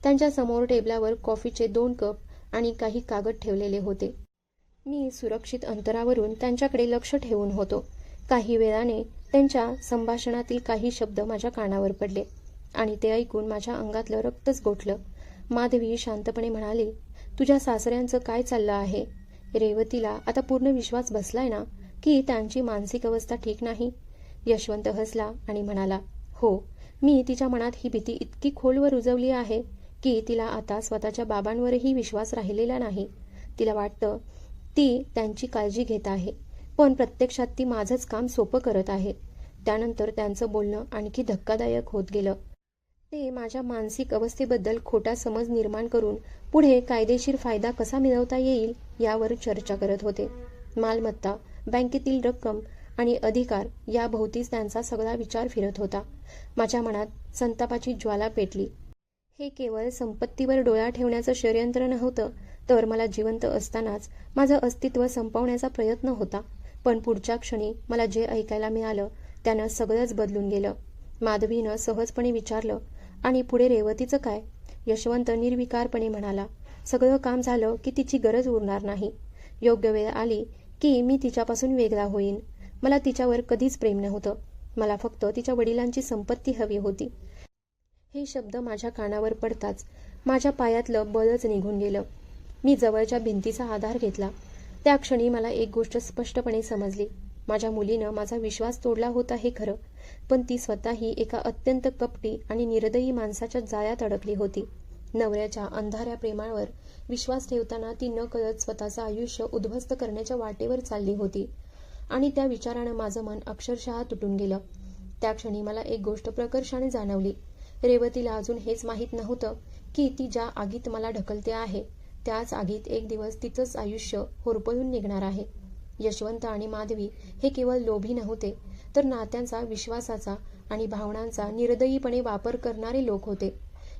त्यांच्या समोर टेबलावर कॉफीचे 2 कप आणि काही कागद ठेवलेले होते. मी सुरक्षित अंतरावरून त्यांच्याकडे लक्ष ठेवून होतो. काही वेळाने त्यांच्या संभाषणातील काही शब्द माझ्या कानावर पडले आणि ते ऐकून माझ्या अंगातलं रक्तच गोठलं. माधवी शांतपणे म्हणाली, तुझ्या सासऱ्यांचं काय चाललं आहे? रेवतीला आता पूर्ण विश्वास बसलाय ना की त्यांची मानसिक अवस्था ठीक नाही? यशवंत हसला आणि म्हणाला, हो, मी तिच्या मनात ही भीती इतकी खोलवर रुजवली आहे की तिला आता स्वतःच्या बाबांवरही विश्वास राहिलेला नाही. तिला वाटतं ती त्यांची काळजी घेत आहे, पण प्रत्यक्षात ती माझंच काम सोपं करत आहे. त्यानंतर त्यांचं बोलणं आणखी धक्कादायक होत गेलं. ते माझ्या मानसिक अवस्थेबद्दल खोटा समज निर्माण करून पुढे कायदेशीर फायदा कसा मिळवता येईल यावर चर्चा करत होते. मालमत्ता, बँकेतील रक्कम आणि अधिकार याभोवतीच त्यांचा सगळा विचार फिरत होता. माझ्या मनात संतापाची ज्वाला पेटली. हे केवळ संपत्तीवर डोळा ठेवण्याचं षड्यंत्र नव्हतं, तर मला जिवंत असतानाच माझं अस्तित्व संपवण्याचा प्रयत्न होता. पण पुढच्या क्षणी मला जे ऐकायला मिळालं त्यानं सगळंच बदलून गेलं. माधवीनं सहजपणे विचारलं, आणि पुढे रेवतीचं काय? यशवंत निर्विकारपणे म्हणाला, सगळं काम झालं की तिची गरज उरणार नाही. योग्य वेळ आली की मी तिच्यापासून वेगळा होईन. मला तिच्यावर कधीच प्रेम नव्हतं. मला फक्त तिच्या वडिलांची संपत्ती हवी होती. हे शब्द माझ्या कानावर पडताच माझ्या पायातलं बळच निघून गेलं. मी जवळच्या भिंतीचा आधार घेतला. त्या क्षणी मला एक गोष्ट स्पष्टपणे समजली. माझ्या मुलीनं माझा विश्वास तोडला होता हे खरं, पण ती स्वतःही एका अत्यंत कपटी आणि निर्दयी माणसाच्या जाळ्यात अडकली होती. नवऱ्याच्या अंधाऱ्या प्रेमावर विश्वास ठेवताना ती नकळत स्वतःचं आयुष्य उद्ध्वस्त करण्याच्या वाटेवर चालली होती. आणि त्या विचारानं माझं मन अक्षरशः तुटून गेलं. त्या क्षणी मला एक गोष्ट प्रकर्षाने जाणवली. रेवतीला अजून हेच माहीत नव्हतं की ती ज्या आगीत मला ढकलते आहे त्याच आगीत एक दिवस तिचंच आयुष्य होरपळून निघणार आहे. यशवंत आणि माधवी हे केवळ लोभी नव्हते, तर नात्यांचा, विश्वासाचा आणि भावनांचा निर्दयीपणे वापर करणारे लोक होते.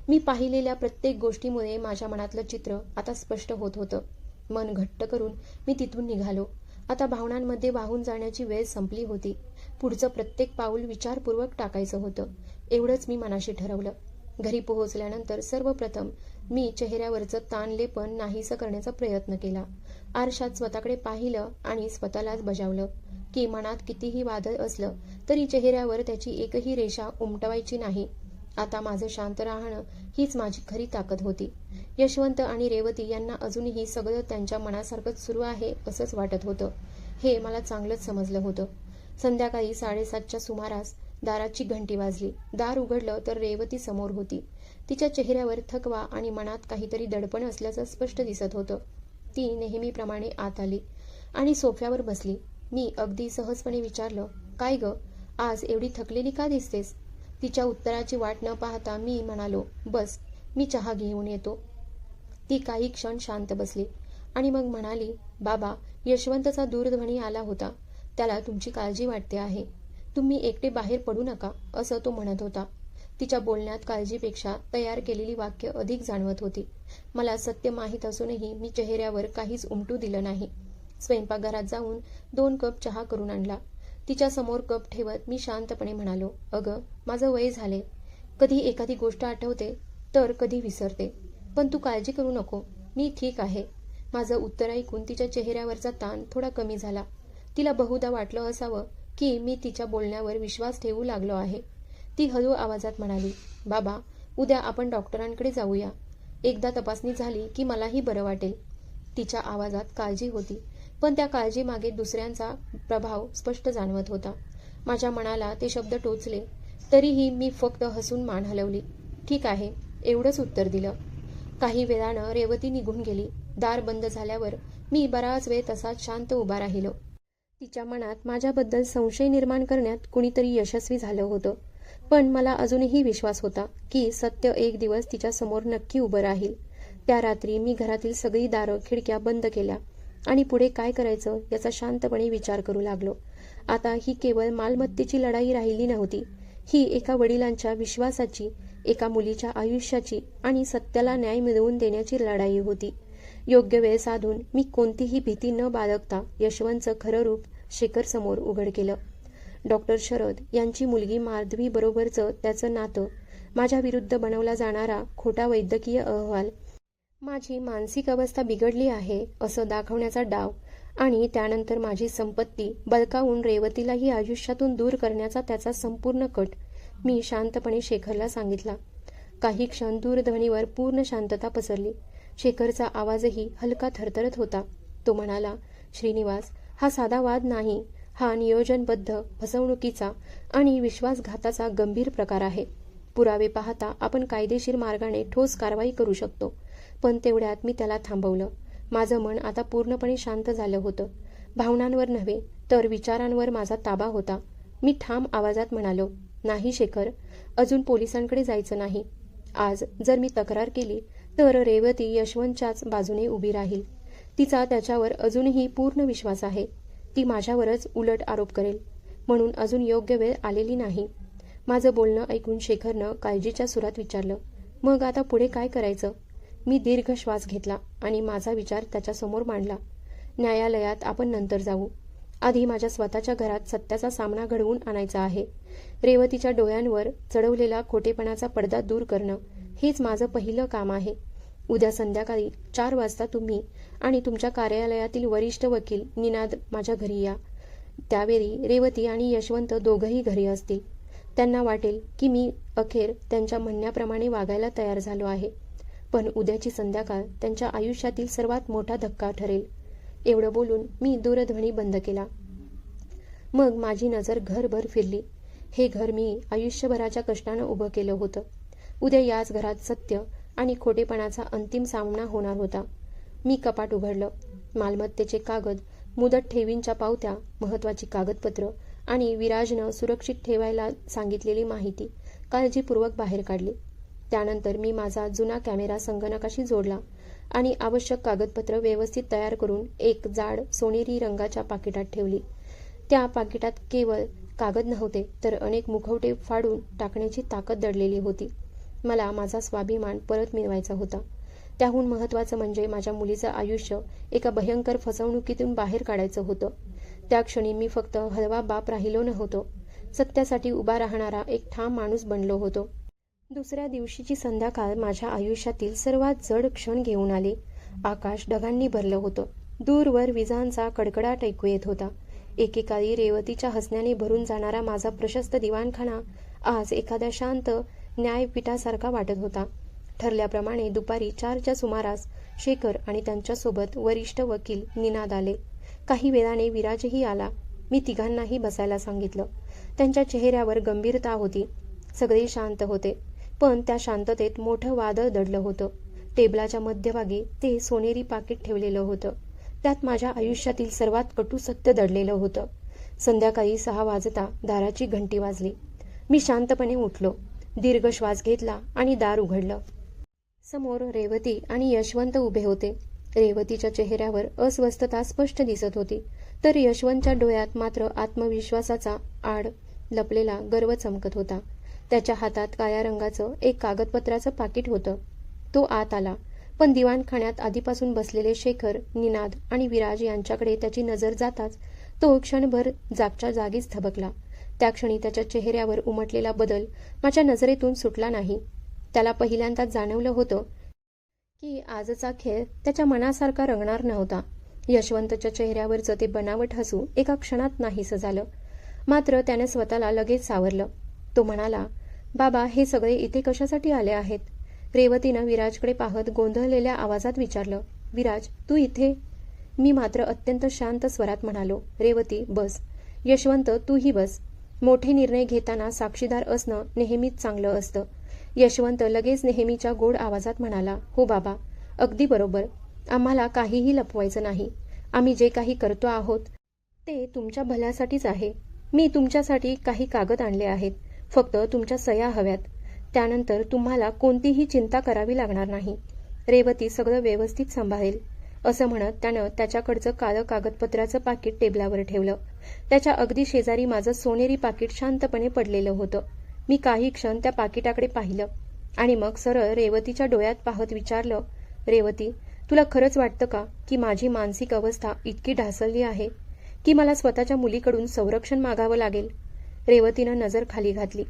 मी पाहिलेल्या प्रत्येक गोष्टीमुळे माझ्या मनातलं चित्र आता स्पष्ट होत होतं. मन घट्ट करून मी तिथून निघालो. आता भावनांमध्ये वाहून जाण्याची वेळ संपली होती. पुढचं प्रत्येक पाऊल विचारपूर्वक टाकायचं होतं, एवढंच मी मनाशी ठरवलं. घरी पोहोचल्यानंतर सर्वप्रथम मी चेहऱ्यावरचं ताणलेपण नाहीसं करण्याचा प्रयत्न केला. आरशात स्वतःकडे पाहिलं आणि स्वतःलाच बजावलं की मनात कितीही वादळ असलं तरी चेहऱ्यावर त्याची एकही रेषा उमटवायची नाही. आता माझं शांत राहणं हीच माझी खरी ताकद होती. यशवंत आणि रेवती यांना अजूनही सगळं त्यांच्या मनासारखंच सुरू आहे असंच वाटत होतं. हे मला चांगलंच समजलं होतं. संध्याकाळी 7:30च्या सुमारास दाराची घंटी वाजली. दार उघडलं तर रेवती समोर होती. तिच्या चेहऱ्यावर थकवा आणि मनात काहीतरी दडपण असल्याचं स्पष्ट दिसत होतं. ती नेहमीप्रमाणे आत आली आणि सोफ्यावर बसली. मी अगदी सहजपणे विचारलं, काय ग, आज एवढी थकलेली का दिसतेस? तिच्या उत्तराची वाट न पाहता मी म्हणालो, बस, मी चहा घेऊन येतो. ती काही क्षण शांत बसली आणि मग म्हणाली, बाबा, यशवंतचा दूरध्वनी आला होता. त्याला तुमची काळजी वाटते आहे. तुम्ही एकटे बाहेर पडू नका, असं तो म्हणत होता. तिच्या बोलण्यात काळजीपेक्षा तयार केलेली वाक्य अधिक जाणवत होती. मला सत्य माहीत असूनही मी चेहऱ्यावर काहीच उमटू दिलं नाही. स्वयंपाकघरात जाऊन 2 कप चहा करून आणला. तिच्या समोर कप ठेवत मी शांतपणे म्हणालो, अगं, माझं वय झाले. कधी एखादी गोष्ट आठवते तर कधी विसरते, पण तू काळजी करू नको, मी ठीक आहे. माझं उत्तर ऐकून तिच्या चेहऱ्यावरचा ताण थोडा कमी झाला. तिला बहुधा वाटलं असावं की मी तिच्या बोलण्यावर विश्वास ठेवू लागलो आहे. ती हळू आवाजात म्हणाली, बाबा, उद्या आपण डॉक्टरांकडे जाऊया. एकदा तपासणी झाली की मलाही बरं वाटेल. तिच्या आवाजात काळजी होती, पण त्या काळजीमागे दुसऱ्यांचा प्रभाव स्पष्ट जाणवत होता. माझ्या मनाला ते शब्द टोचले, तरीही मी फक्त हसून मान हलवली. ठीक आहे, एवढंच उत्तर दिलं. काही वेळानं रेवती निघून गेली. दार बंद झाल्यावर मी बराच वेळ तसाच शांत उभा राहिलो. तिच्या मनात माझ्याबद्दल संशय निर्माण करण्यात कुणीतरी यशस्वी झालं होतं, पण मला अजूनही विश्वास होता की सत्य एक दिवस तिच्या समोर नक्की उभं राहील. त्या रात्री मी घरातील सगळी दारं, खिडक्या बंद केल्या आणि पुढे काय करायचं याचा शांतपणे विचार करू लागलो. आता ही केवळ मालमत्तेची लढाई राहिली नव्हती. ही एका वडिलांच्या विश्वासाची, एका मुलीच्या आयुष्याची आणि सत्याला न्याय मिळवून देण्याची लढाई होती. योग्य वेळ साधून मी कोणतीही भीती न बाळगता यशवंतचं खरं रूप शेखर समोर उघड केलं. डॉक्टर शरद यांची मुलगी माधवी बरोबरचं त्याचं नातं, माझ्या विरुद्ध बनवला जाणारा खोटा वैद्यकीय अहवाल, माझी मानसिक अवस्था बिघडली आहे असं दाखवण्याचा डाव आणि त्यानंतर माझी संपत्ती बळकावून रेवतीलाही आयुष्यातून दूर करण्याचा त्याचा संपूर्ण कट मी शांतपणे शेखरला सांगितला. काही क्षण दूरध्वनीवर पूर्ण शांतता पसरली. शेखरचा आवाजही हलका थरथरत होता. तो म्हणाला, श्रीनिवास, हा साधा वाद नाही, हा नियोजनबद्ध फसवणुकीचा आणि विश्वासघाताचा गंभीर प्रकार आहे. पुरावे पाहता आपण कायदेशीर मार्गाने ठोस कारवाई करू शकतो. पण तेवढ्यात मी त्याला थांबवलं. माझं मन आता पूर्णपणे शांत झालं होतं. भावनांवर नव्हे तर विचारांवर माझा ताबा होता. मी ठाम आवाजात म्हणालो, नाही शेखर, अजून पोलिसांकडे जायचं नाही. आज जर मी तक्रार केली तर रेवती यशवंतच्याच बाजूने उभी राहील. तिचा त्याच्यावर अजूनही पूर्ण विश्वास आहे. ती माझ्यावरच उलट आरोप करेल. म्हणून अजून योग्य वेळ आलेली नाही. माझं बोलणं ऐकून शेखरनं काळजीच्या सुरात विचारलं, मग आता पुढे काय करायचं? मी दीर्घ श्वास घेतला आणि माझा विचार त्याच्यासमोर मांडला. न्यायालयात आपण नंतर जाऊ. आधी माझ्या स्वतःच्या घरात सत्याचा सामना घडवून आणायचा आहे. रेवतीच्या डोळ्यांवर चढवलेला खोटेपणाचा पडदा दूर करणं हेच माझं पहिलं काम आहे. उद्या संध्याकाळी 4 वाजता तुम्ही आणि तुमच्या कार्यालयातील वरिष्ठ वकील निनाद माझ्या घरी या. त्यावेळी रेवती आणि यशवंत दोघंही घरी असतील. त्यांना वाटेल की मी अखेर त्यांच्या म्हणण्याप्रमाणे वागायला तयार झालो आहे. पण उद्याची संध्याकाळ त्यांच्या आयुष्यातील सर्वात मोठा धक्का ठरेल. एवढं बोलून मी दूरध्वनी बंद केला. मग माझी नजर घरभर फिरली. हे घर मी आयुष्यभराच्या कष्टानं उभं केलं होतं. उद्या याच घरात सत्य आणि खोटेपणाचा अंतिम सामना होणार होता. मी कपाट उघडलं. मालमत्तेचे कागद, मुदत ठेवींच्या पावत्या, महत्त्वाची कागदपत्र आणि विराजनं सुरक्षित ठेवायला सांगितलेली माहिती काळजीपूर्वक बाहेर काढली. त्यानंतर मी माझा जुना कॅमेरा संगणकाशी जोडला आणि आवश्यक कागदपत्र व्यवस्थित तयार करून एक जाड सोनेरी रंगाच्या पाकिटात ठेवली. त्या पाकिटात केवळ कागद नव्हते तर अनेक मुखवटे फाडून टाकण्याची ताकद दडलेली होती. मला माझा स्वाभिमान परत मिळवायचा होता. त्याहून महत्त्वाचं म्हणजे माझ्या मुलीचं आयुष्य एका भयंकर फसवणुकीतून बाहेर काढायचं होतं. त्या क्षणी मी फक्त हलवा बाप राहिलो नव्हतो, सत्यासाठी उभा राहणारा एक ठाम माणूस बनलो होतो. दुसऱ्या दिवशीची संध्याकाळ माझ्या आयुष्यातील सर्वात जड क्षण घेऊन आली. आकाश ढगांनी भरलं होतं. दूरवर विजांचा कडकडाट ऐकू येत होता. एकेकाळी रेवतीच्या हसण्याने भरून जाणारा माझा प्रशस्त दिवाणखाना आज एखाद्या शांत न्यायपीठासारखा वाटत होता. ठरल्याप्रमाणे दुपारी 4च्या सुमारास शेखर आणि त्यांच्यासोबत वरिष्ठ वकील निनाद आले. काही वेळाने विराजही आला. मी तिघांनाही बसायला सांगितलं. त्यांच्या चेहऱ्यावर गंभीरता होती. सगळे शांत होते. पण त्या शांततेत मोठं वादळ दडलं होतं. टेबलाच्या मध्यभागी ते सोनेरी पाकिट ठेवलेलं होतं. त्यात माझ्या आयुष्यातील सर्वात कटू सत्य दडलेलं होतं. संध्याकाळी 6 वाजता दाराची घंटी वाजली. मी शांतपणे उठलो, दीर्घ श्वास घेतला आणि दार उघडलं. समोर रेवती आणि यशवंत उभे होते. रेवतीच्या चेहऱ्यावर अस्वस्थता स्पष्ट दिसत होती, तर यशवंतच्या डोळ्यात मात्र आत्मविश्वासाचा आड लपलेला गर्व चमकत होता. त्याच्या हातात काळ्या रंगाचं एक कागदपत्राचं पाकिट होतं. तो आत आला, पण दिवाणखान्यात आधीपासून बसलेले शेखर, निनाद आणि विराज यांच्याकडे त्याची नजर जाताच तो क्षणभर जागच्या जागीच थबकला. त्या क्षणी त्याच्या चेहऱ्यावर उमटलेला बदल माझ्या नजरेतून सुटला नाही. त्याला पहिल्यांदाच जाणवलं होतं की आजचा खेळ त्याच्या मनासारखा रंगणार नव्हता. यशवंतच्या चेहऱ्यावरचं ते बनावट हसू एका क्षणात नाहीसं झालं. मात्र त्याने स्वतःला लगेच सावरलं. तो म्हणाला, बाबा, हे सगळे इथे कशासाठी आले आहेत? रेवतीनं विराजकडे पाहत गोंधळलेल्या आवाजात विचारलं. विराज, तू इथे? मी मात्र अत्यंत शांत स्वरात म्हणालो, रेवती, बस. यशवंत, तूही बस. मोठे निर्णय घेताना साक्षीदार असणं नेहमीच चांगलं असतं. यशवंत लगेच नेहमीच्या गोड आवाजात म्हणाला, हो बाबा, अगदी बरोबर. आम्हाला काहीही लपवायचं नाही. आम्ही जे काही करतो आहोत ते तुमच्या भल्यासाठीच आहे. मी तुमच्यासाठी काही कागद आणले आहेत. फक्त तुमच्या सह्या हव्यात. त्यानंतर तुम्हाला कोणतीही चिंता करावी लागणार नाही. रेवती सगळं व्यवस्थित सांभाळेल. असं म्हणत त्यानं त्याच्याकडचं काळं कागदपत्राचं पाकिट टेबलावर ठेवलं. त्याच्या अगदी शेजारी माझं सोनेरी पाकिट शांतपणे पडलेलं होतं. मी काही क्षण त्या पाकिटाकडे पाहिलं आणि मग सरळ रेवतीच्या डोळ्यात पाहत विचारलं, रेवती, तुला खरंच वाटतं का की माझी मानसिक अवस्था इतकी ढासळली आहे की मला स्वतःच्या मुलीकडून संरक्षण मागावं लागेल? रेवतीनं नजर खाली घातली.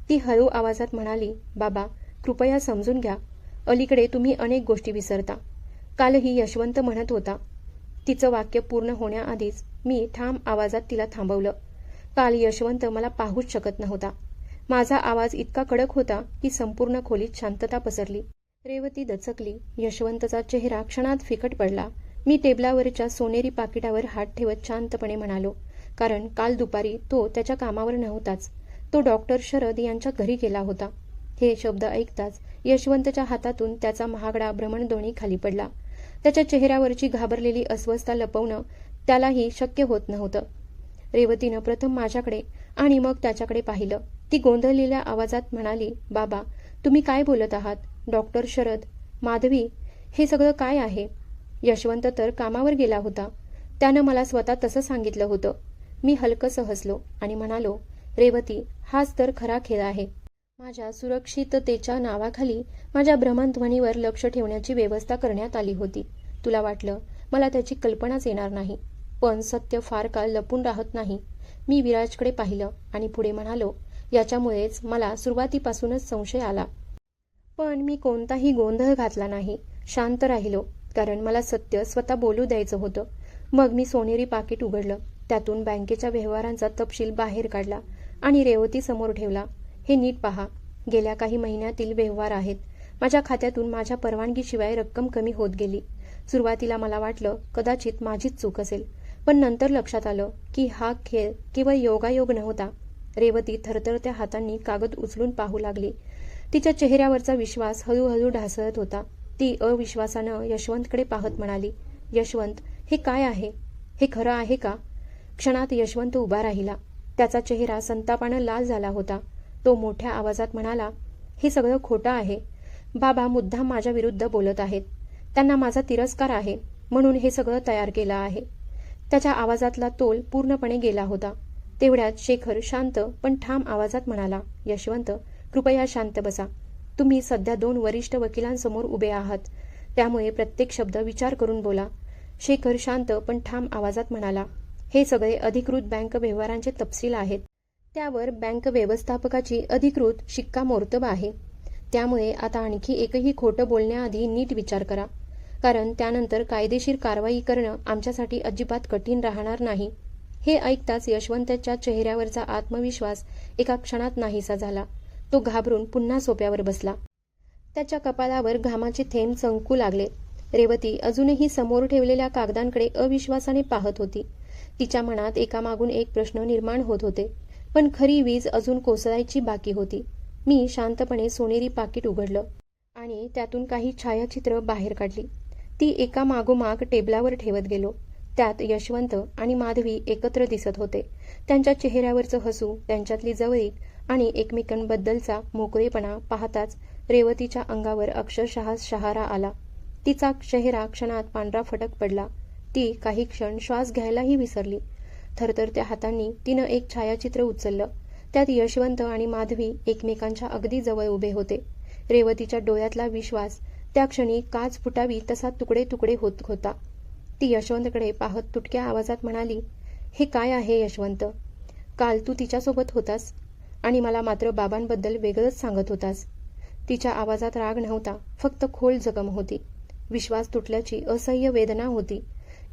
ती हळू आवाजात म्हणाली, बाबा, कृपया समजून घ्या. अलीकडे तुम्ही अनेक गोष्टी विसरता. कालही यशवंत म्हणत होता. तिचं वाक्य पूर्ण होण्याआधीच मी ठाम आवाजात तिला थांबवलं. काल यशवंत मला पाहूच शकत नव्हता. माझा आवाज इतका कडक होता की संपूर्ण खोलीत शांतता पसरली. रेवती दचकली. यशवंतचा चेहरा क्षणात फिकट पडला. मी टेबलावरच्या सोनेरी पाकिटावर हात ठेवत शांतपणे म्हणालो, कारण काल दुपारी तो त्याच्या कामावर नव्हताच. तो डॉक्टर शरद यांच्या घरी गेला होता. हे शब्द ऐकताच यशवंतच्या हातातून त्याचा महागडा भ्रमणध्वनी खाली पडला. त्याच्या चेहऱ्यावरची घाबरलेली अस्वस्थता लपवणं त्यालाही शक्य होत नव्हतं. रेवतीनं प्रथम माझ्याकडे आणि मग त्याच्याकडे पाहिलं. ती गोंधळलेल्या आवाजात म्हणाली, बाबा, तुम्ही काय बोलत आहात? डॉक्टर शरद, माधवी, हे सगळं काय आहे? यशवंत तर कामावर गेला होता. त्यानं मला स्वतः तसं सांगितलं होतं. मी हलकंसं हसलो आणि म्हणालो, रेवती, हाच तर खरा खेळ आहे. माझ्या सुरक्षिततेच्या नावाखाली माझ्या भ्रमणध्वनीवर लक्ष ठेवण्याची व्यवस्था करण्यात आली होती. तुला वाटलं मला त्याची कल्पनाच येणार नाही, पण सत्य फार काळ लपून राहत नाही. मी विराजकडे पाहिलं आणि पुढे म्हणालो, याच्यामुळेच मला सुरुवातीपासूनच संशय आला. पण मी कोणताही गोंधळ घातला नाही. शांत राहिलो, कारण मला सत्य स्वतः बोलू द्यायचं होतं. मग मी सोनेरी पाकिट उघडलं. त्यातून बँकेच्या व्यवहारांचा तपशील बाहेर काढला आणि रेवती समोर ठेवला. हे नीट पहा. गेल्या काही महिन्यातील व्यवहार आहेत. माझ्या खात्यातून माझ्या परवानगीशिवाय रक्कम कमी होत गेली. सुरुवातीला मला वाटलं कदाचित माझीच चूक असेल, पण नंतर लक्षात आलं की हा खेळ केवळ योगायोग नव्हता. रेवती थरथरत्या हातांनी कागद उचलून पाहू लागली. तिच्या चेहऱ्यावरचा विश्वास हळूहळू ढासळत होता. ती अविश्वासानं यशवंतकडे पाहत म्हणाली, यशवंत, हे काय आहे? हे खरं आहे का? क्षणात यशवंत उभा राहिला. त्याचा चेहरा संतापानं लाल झाला होता. तो मोठ्या आवाजात म्हणाला, हे सगळं खोटं आहे. बाबा मुद्दाम माझ्या विरुद्ध बोलत आहेत. त्यांना माझा तिरस्कार आहे म्हणून हे सगळं तयार केलं आहे. त्याच्या आवाजातला तोल पूर्णपणे गेला होता. तेवढ्यात शेखर शांत पण ठाम आवाजात म्हणाला, यशवंत, कृपया शांत बसा. तुम्ही सध्या 2 वरिष्ठ वकिलांसमोर उभे आहात, त्यामुळे प्रत्येक शब्द विचार करून बोला. शेखर शांत पण ठाम आवाजात म्हणाला, हे सगळे अधिकृत बँक व्यवहारांचे तपशील आहेत. त्यावर बँक व्यवस्थापकाची अधिकृत शिक्कामोर्तब आहे. त्यामुळे आता आणखी एकही खोटं बोलण्याआधी नीट विचार करा, कारण त्यानंतर कायदेशीर कारवाई करणं आमच्यासाठी अजिबात कठीण राहणार नाही. हे ऐकताच यशवंतच्या चेहऱ्यावरचा आत्मविश्वास एका क्षणात नाहीसा झाला. तो घाबरून पुन्हा सोफ्यावर बसला. त्याच्या कपाळावर घामाचे थेंब चमकू लागले. रेवती अजूनही समोर ठेवलेल्या कागदांकडे अविश्वासाने पाहत होती. तिच्या मनात एकामागून एक प्रश्न निर्माण होत होते, पण खरी वीज अजून कोसळायची बाकी होती. मी शांतपणे सोनेरी पाकिट उघडलं आणि त्यातून काही छायाचित्र बाहेर काढली. ती एका मागोमाग टेबलावर ठेवत गेलो. त्यात यशवंत आणि माधवी एकत्र दिसत होते. त्यांच्या चेहऱ्यावरचं हसू, त्यांच्यातली जवळीक आणि एकमेकांबद्दलचा मोकळेपणा पाहताच रेवतीच्या अंगावर अक्षरशः शहारा आला. तिचा चेहरा क्षणात पांढरा फटक पडला. ती काही क्षण श्वास घ्यायलाही विसरली. थरथरत्या हातांनी तिनं एक छायाचित्र उचललं. त्यात यशवंत आणि माधवी एकमेकांच्या अगदी जवळ उभे होते. रेवतीच्या डोळ्यातला विश्वास त्या क्षणी काच फुटावी तसा तुकडे तुकडे होत होता. ती यशवंतकडे पाहत तुटक्या आवाजात म्हणाली, हे काय आहे यशवंत? काल तू तिच्यासोबत होतास आणि मला मात्र बाबांबद्दल वेगळंच सांगत होतास. तिच्या आवाजात राग नव्हता, फक्त खोल जखम होती. विश्वास तुटल्याची असह्य वेदना होती.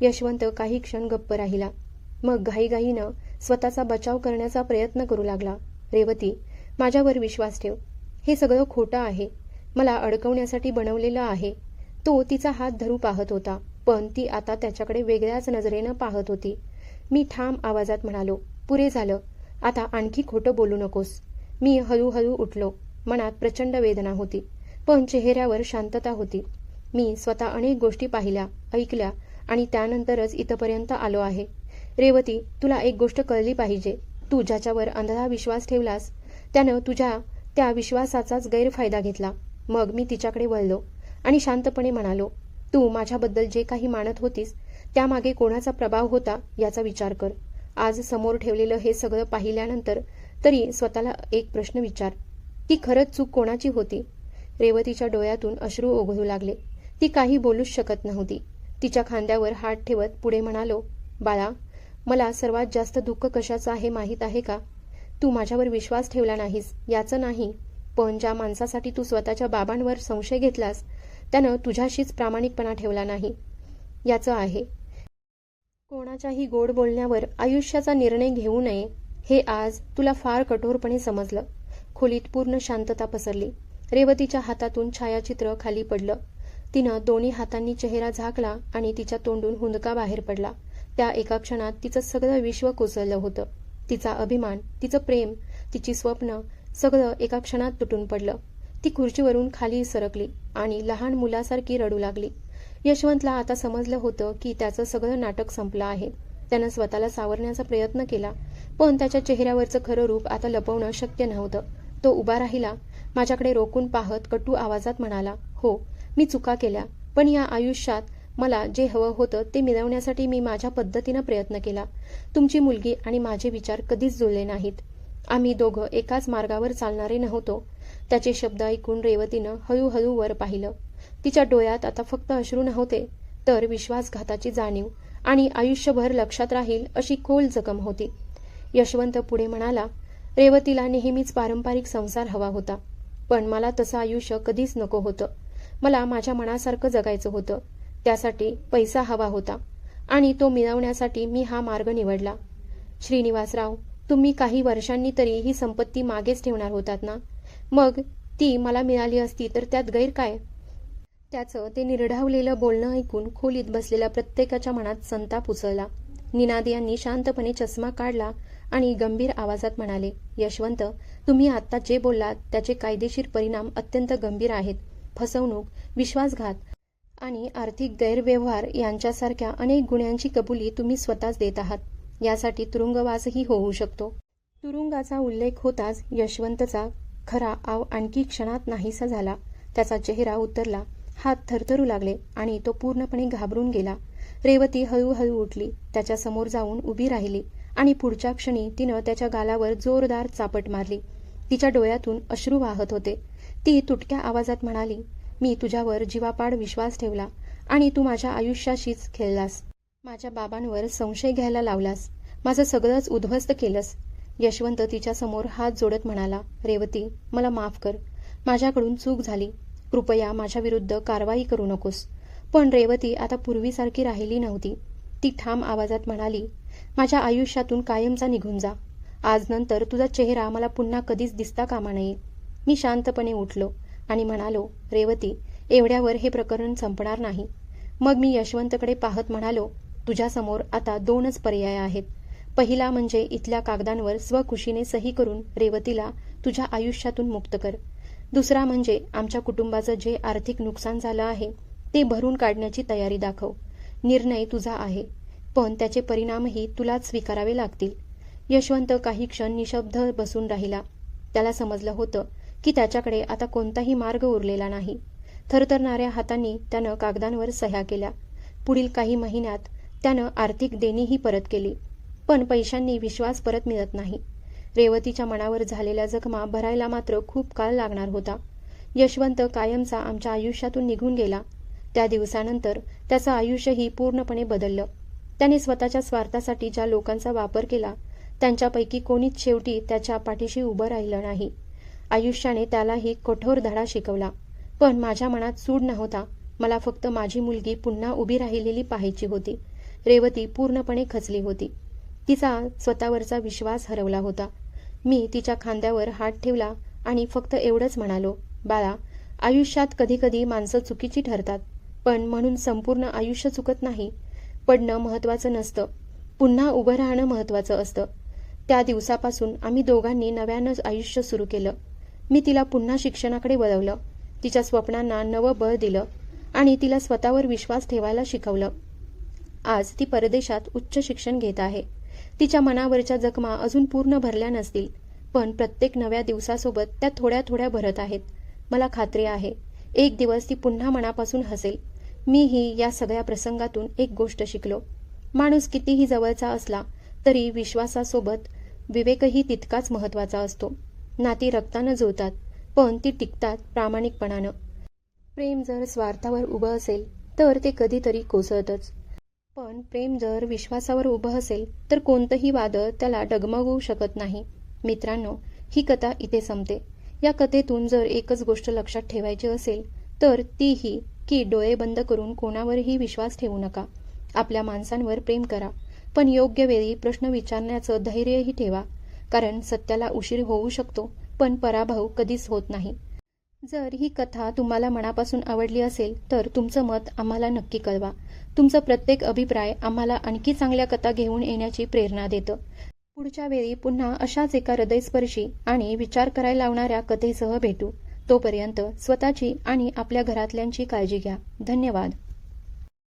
यशवंत काही क्षण गप्प राहिला. मग घाईघाईनं स्वतःचा बचाव करण्याचा प्रयत्न करू लागला. रेवती, माझ्यावर विश्वास ठेव. हे सगळं खोटं आहे. मला अडकवण्यासाठी बनवलेलं आहे. तो तिचा हात धरू पाहत होता, पण ती आता त्याच्याकडे वेगळ्याच नजरेनं पाहत होती. मी ठाम आवाजात म्हणालो, पुरे झालं. आता आणखी खोटं बोलू नकोस. मी हळूहळू उठलो. मनात प्रचंड वेदना होती, पण चेहऱ्यावर शांतता होती. मी स्वतः अनेक गोष्टी पाहिल्या, ऐकल्या आणि त्यानंतरच इथपर्यंत आलो आहे. रेवती, तुला एक गोष्ट कळली पाहिजे. तू ज्याच्यावर अंधळा विश्वास ठेवलास त्यानं तुझ्या त्या विश्वासाचाच गैरफायदा घेतला. मग मी तिच्याकडे वळलो आणि शांतपणे म्हणालो, तू माझ्याबद्दल जे काही मानत होतीस त्यामागे कोणाचा प्रभाव होता याचा विचार कर. आज समोर ठेवलेलं हे सगळं पाहिल्यानंतर तरी स्वतःला एक प्रश्न विचार, की खरंच चूक कोणाची होती? रेवतीच्या डोळ्यातून अश्रू ओघळू लागले. ती काही बोलूच शकत नव्हती. तिच्या खांद्यावर हात ठेवत पुढे म्हणालो, बाळा, मला सर्वात जास्त दुःख कशाचं आहे माहीत आहे का? तू माझ्यावर विश्वास ठेवला नाहीस याचं नाही, पण ज्या माणसासाठी तू स्वतःच्या बाबांवर संशय घेतलास त्यानं तुझ्याशीच प्रामाणिकपणा ठेवला नाही याचं आहे. कोणाच्याही गोड बोलण्यावर आयुष्याचा निर्णय घेऊ नये हे आज तुला फार कठोरपणे समजलं. खोलीत पूर्ण शांतता पसरली. रेवतीच्या हातातून छायाचित्र खाली पडलं. तिनं दोन्ही हातांनी चेहरा झाकला आणि तिच्या तोंडून हुंदका बाहेर पडला. त्या एका क्षणात तिचं सगळं विश्व कोसळलं होतं. तिचा अभिमान, तिचं प्रेम, तिची स्वप्न सगळं एका क्षणात तुटून पडलं. ती खुर्चीवरून खाली सरकली आणि लहान मुलासारखी रडू लागली. यशवंतला आता समजलं होतं की त्याचं सगळं नाटक संपलं आहे. त्यानं स्वतःला सावरण्याचा प्रयत्न केला, पण त्याच्या चेहऱ्यावरचं खरं रूप आता लपवणं शक्य नव्हतं. तो उभा राहिला, माझ्याकडे रोखून पाहत कटू आवाजात म्हणाला, हो, मी चुका केल्या, पण या आयुष्यात मला जे हवं होतं ते मिळवण्यासाठी मी माझ्या पद्धतीनं प्रयत्न केला. तुमची मुलगी आणि माझे विचार कधीच जुळले नाहीत. आम्ही दोघं एकाच मार्गावर चालणारे नव्हतो. त्याचे शब्द ऐकून रेवतीनं हळूहळू वर पाहिलं. तिच्या डोळ्यात आता फक्त अश्रू नव्हते, तर विश्वासघाताची जाणीव आणि आयुष्यभर लक्षात राहील अशी खोल जखम होती. यशवंत पुढे म्हणाला, रेवतीला नेहमीच पारंपरिक संसार हवा होता, पण मला तसं आयुष्य कधीच नको होतं. मला माझ्या मनासारखं जगायचं होतं. त्यासाठी पैसा हवा होता आणि तो मिळवण्यासाठी मी हा मार्ग निवडला. श्रीनिवासराव, तुम्ही काही वर्षांनी तरी ही संपत्ती मागेच ठेवणार होतात ना? मग ती मला मिळाली असती तर त्यात गैर काय? त्याचं ते निर्ढावलेलं बोलणं ऐकून खोलीत बसलेल्या प्रत्येकाच्या मनात संताप उसळला. निनाद यांनी शांतपणे चष्मा काढला आणि गंभीर आवाजात म्हणाले, यशवंत, तुम्ही आत्ता जे बोललात त्याचे कायदेशीर परिणाम अत्यंत गंभीर आहेत. फसवणूक, विश्वासघात आणि आर्थिक गैरव्यवहार यांच्यासारख्या अनेक गुन्ह्यांची कबुली तुम्ही स्वतःच देत आहात. यासाठी तुरुंगवासही होऊ शकतो. तुरुंगाचा उल्लेख होताच यशवंतचा खरा आव आणखी क्षणात नाहीसा झाला. त्याचा चेहरा उतरला, हात थरथरू लागले आणि तो पूर्णपणे घाबरून गेला. रेवती हळूहळू उठली, त्याच्या समोर जाऊन उभी राहिली आणि पुढच्या क्षणी तिनं त्याच्या गालावर जोरदार चापट मारली. तिच्या डोळ्यातून अश्रू वाहत होते. ती तुटक्या आवाजात म्हणाली, मी तुझ्यावर जीवापाड विश्वास ठेवला आणि तू माझ्या आयुष्याशीच खेळलास. माझ्या बाबांवर संशय घ्यायला लावलास. माझं सगळंच उद्ध्वस्त केलंस. यशवंत तिच्या समोर हात जोडत म्हणाला, रेवती, मला माफ कर. माझ्याकडून चूक झाली. कृपया माझ्या विरुद्ध कारवाई करू नकोस. पण रेवती आता पूर्वीसारखी राहिली नव्हती. ती ठाम आवाजात म्हणाली, माझ्या आयुष्यातून कायमचा निघून जा. आज नंतर तुझा चेहरा मला पुन्हा कधीच दिसता कामा नये. मी शांतपणे उठलो आणि म्हणालो, रेवती, एवढ्यावर हे प्रकरण संपणार नाही. मग मी यशवंतकडे पाहत म्हणालो, तुझ्यासमोर आता दोनच पर्याय आहेत. पहिला म्हणजे इथल्या कागदांवर स्वखुशीने सही करून रेवतीला तुझ्या आयुष्यातून मुक्त कर. दुसरा म्हणजे आमच्या कुटुंबाचं जे आर्थिक नुकसान झालं आहे ते भरून काढण्याची तयारी दाखव. निर्णय तुझा आहे, पण त्याचे परिणामही तुलाच स्वीकारावे लागतील. यशवंत काही क्षण निशब्द बसून राहिला. त्याला समजलं होतं की त्याच्याकडे आता कोणताही मार्ग उरलेला नाही. थरथरणाऱ्या हातांनी त्यानं कागदांवर सह्या केल्या. पुढील काही महिन्यात त्यानं आर्थिक देणीही परत केली, पण पैशांनी विश्वास परत मिळत नाही. रेवतीच्या मनावर झालेल्या जखमा भरायला मात्र खूप काळ लागणार होता. यशवंत कायमचा आमच्या आयुष्यातून निघून गेला. त्या दिवसानंतर त्याचं आयुष्यही पूर्णपणे बदललं. त्याने स्वतःच्या स्वार्थासाठी ज्या लोकांचा वापर केला त्यांच्यापैकी कोणीच शेवटी त्याच्या पाठीशी उभं राहिलं नाही. आयुष्याने त्यालाही कठोर धडा शिकवला, पण माझ्या मनात सूड नव्हता. मला फक्त माझी मुलगी पुन्हा उभी राहिलेली पाहायची होती. रेवती पूर्णपणे खचली होती. तिचा स्वतःवरचा विश्वास हरवला होता. मी तिच्या खांद्यावर हात ठेवला आणि फक्त एवढंच म्हणालो, बाळा, आयुष्यात कधीकधी माणसं चुकीची ठरतात, पण म्हणून संपूर्ण आयुष्य चुकत नाही. पडणं महत्त्वाचं नसतं, पुन्हा उभं राहणं महत्त्वाचं असतं. त्या दिवसापासून आम्ही दोघांनी नव्यानं आयुष्य सुरू केलं. मी तिला पुन्हा शिक्षणाकडे वळवलं, तिच्या स्वप्नांना नवं बळ दिलं आणि तिला स्वतःवर विश्वास ठेवायला शिकवलं. आज ती परदेशात उच्च शिक्षण घेत आहे. तिच्या मनावरच्या जखमा अजून पूर्ण भरल्या नसतील, पण प्रत्येक नव्या दिवसासोबत त्या थोड्या थोड्या भरत आहेत. मला खात्री आहे, एक दिवस ती पुन्हा मनापासून हसेल. मीही या सगळ्या प्रसंगातून एक गोष्ट शिकलो. माणूस कितीही जवळचा असला तरी विश्वासासोबत विवेकही तितकाच महत्त्वाचा असतो. नाती रक्तानं जुळतात, पण ती टिकतात प्रामाणिकपणानं. प्रेम जर स्वार्थावर उभं असेल तर ते कधीतरी कोसळतंच. पण प्रेम जर विश्वासावर उभं असेल तर कोणतंही वादळ त्याला डगमगवू शकत नाही. मित्रांनो, ही कथा इथे संपते. या कथेतून जर एकच गोष्ट लक्षात ठेवायची असेल तर ती ही की डोळे बंद करून कोणावरही विश्वास ठेवू नका. आपल्या माणसांवर प्रेम करा, पण योग्य वेळी प्रश्न विचारण्याचं धैर्यही ठेवा. कारण सत्याला उशीर होऊ शकतो, पण पराभव कधीच होत नाही. जर ही कथा तुम्हाला मनापासून आवडली असेल तर तुमचं मत आम्हाला नक्की कळवा. तुमचा प्रत्येक अभिप्राय आम्हाला आणखी चांगल्या कथा घेऊन येण्याची प्रेरणा देतं. पुढच्या वेळी पुन्हा अशाच एका हृदयस्पर्शी आणि विचार करायला लावणाऱ्या कथेसह भेटू. तोपर्यंत स्वतःची आणि आपल्या घरातल्यांची काळजी घ्या. धन्यवाद.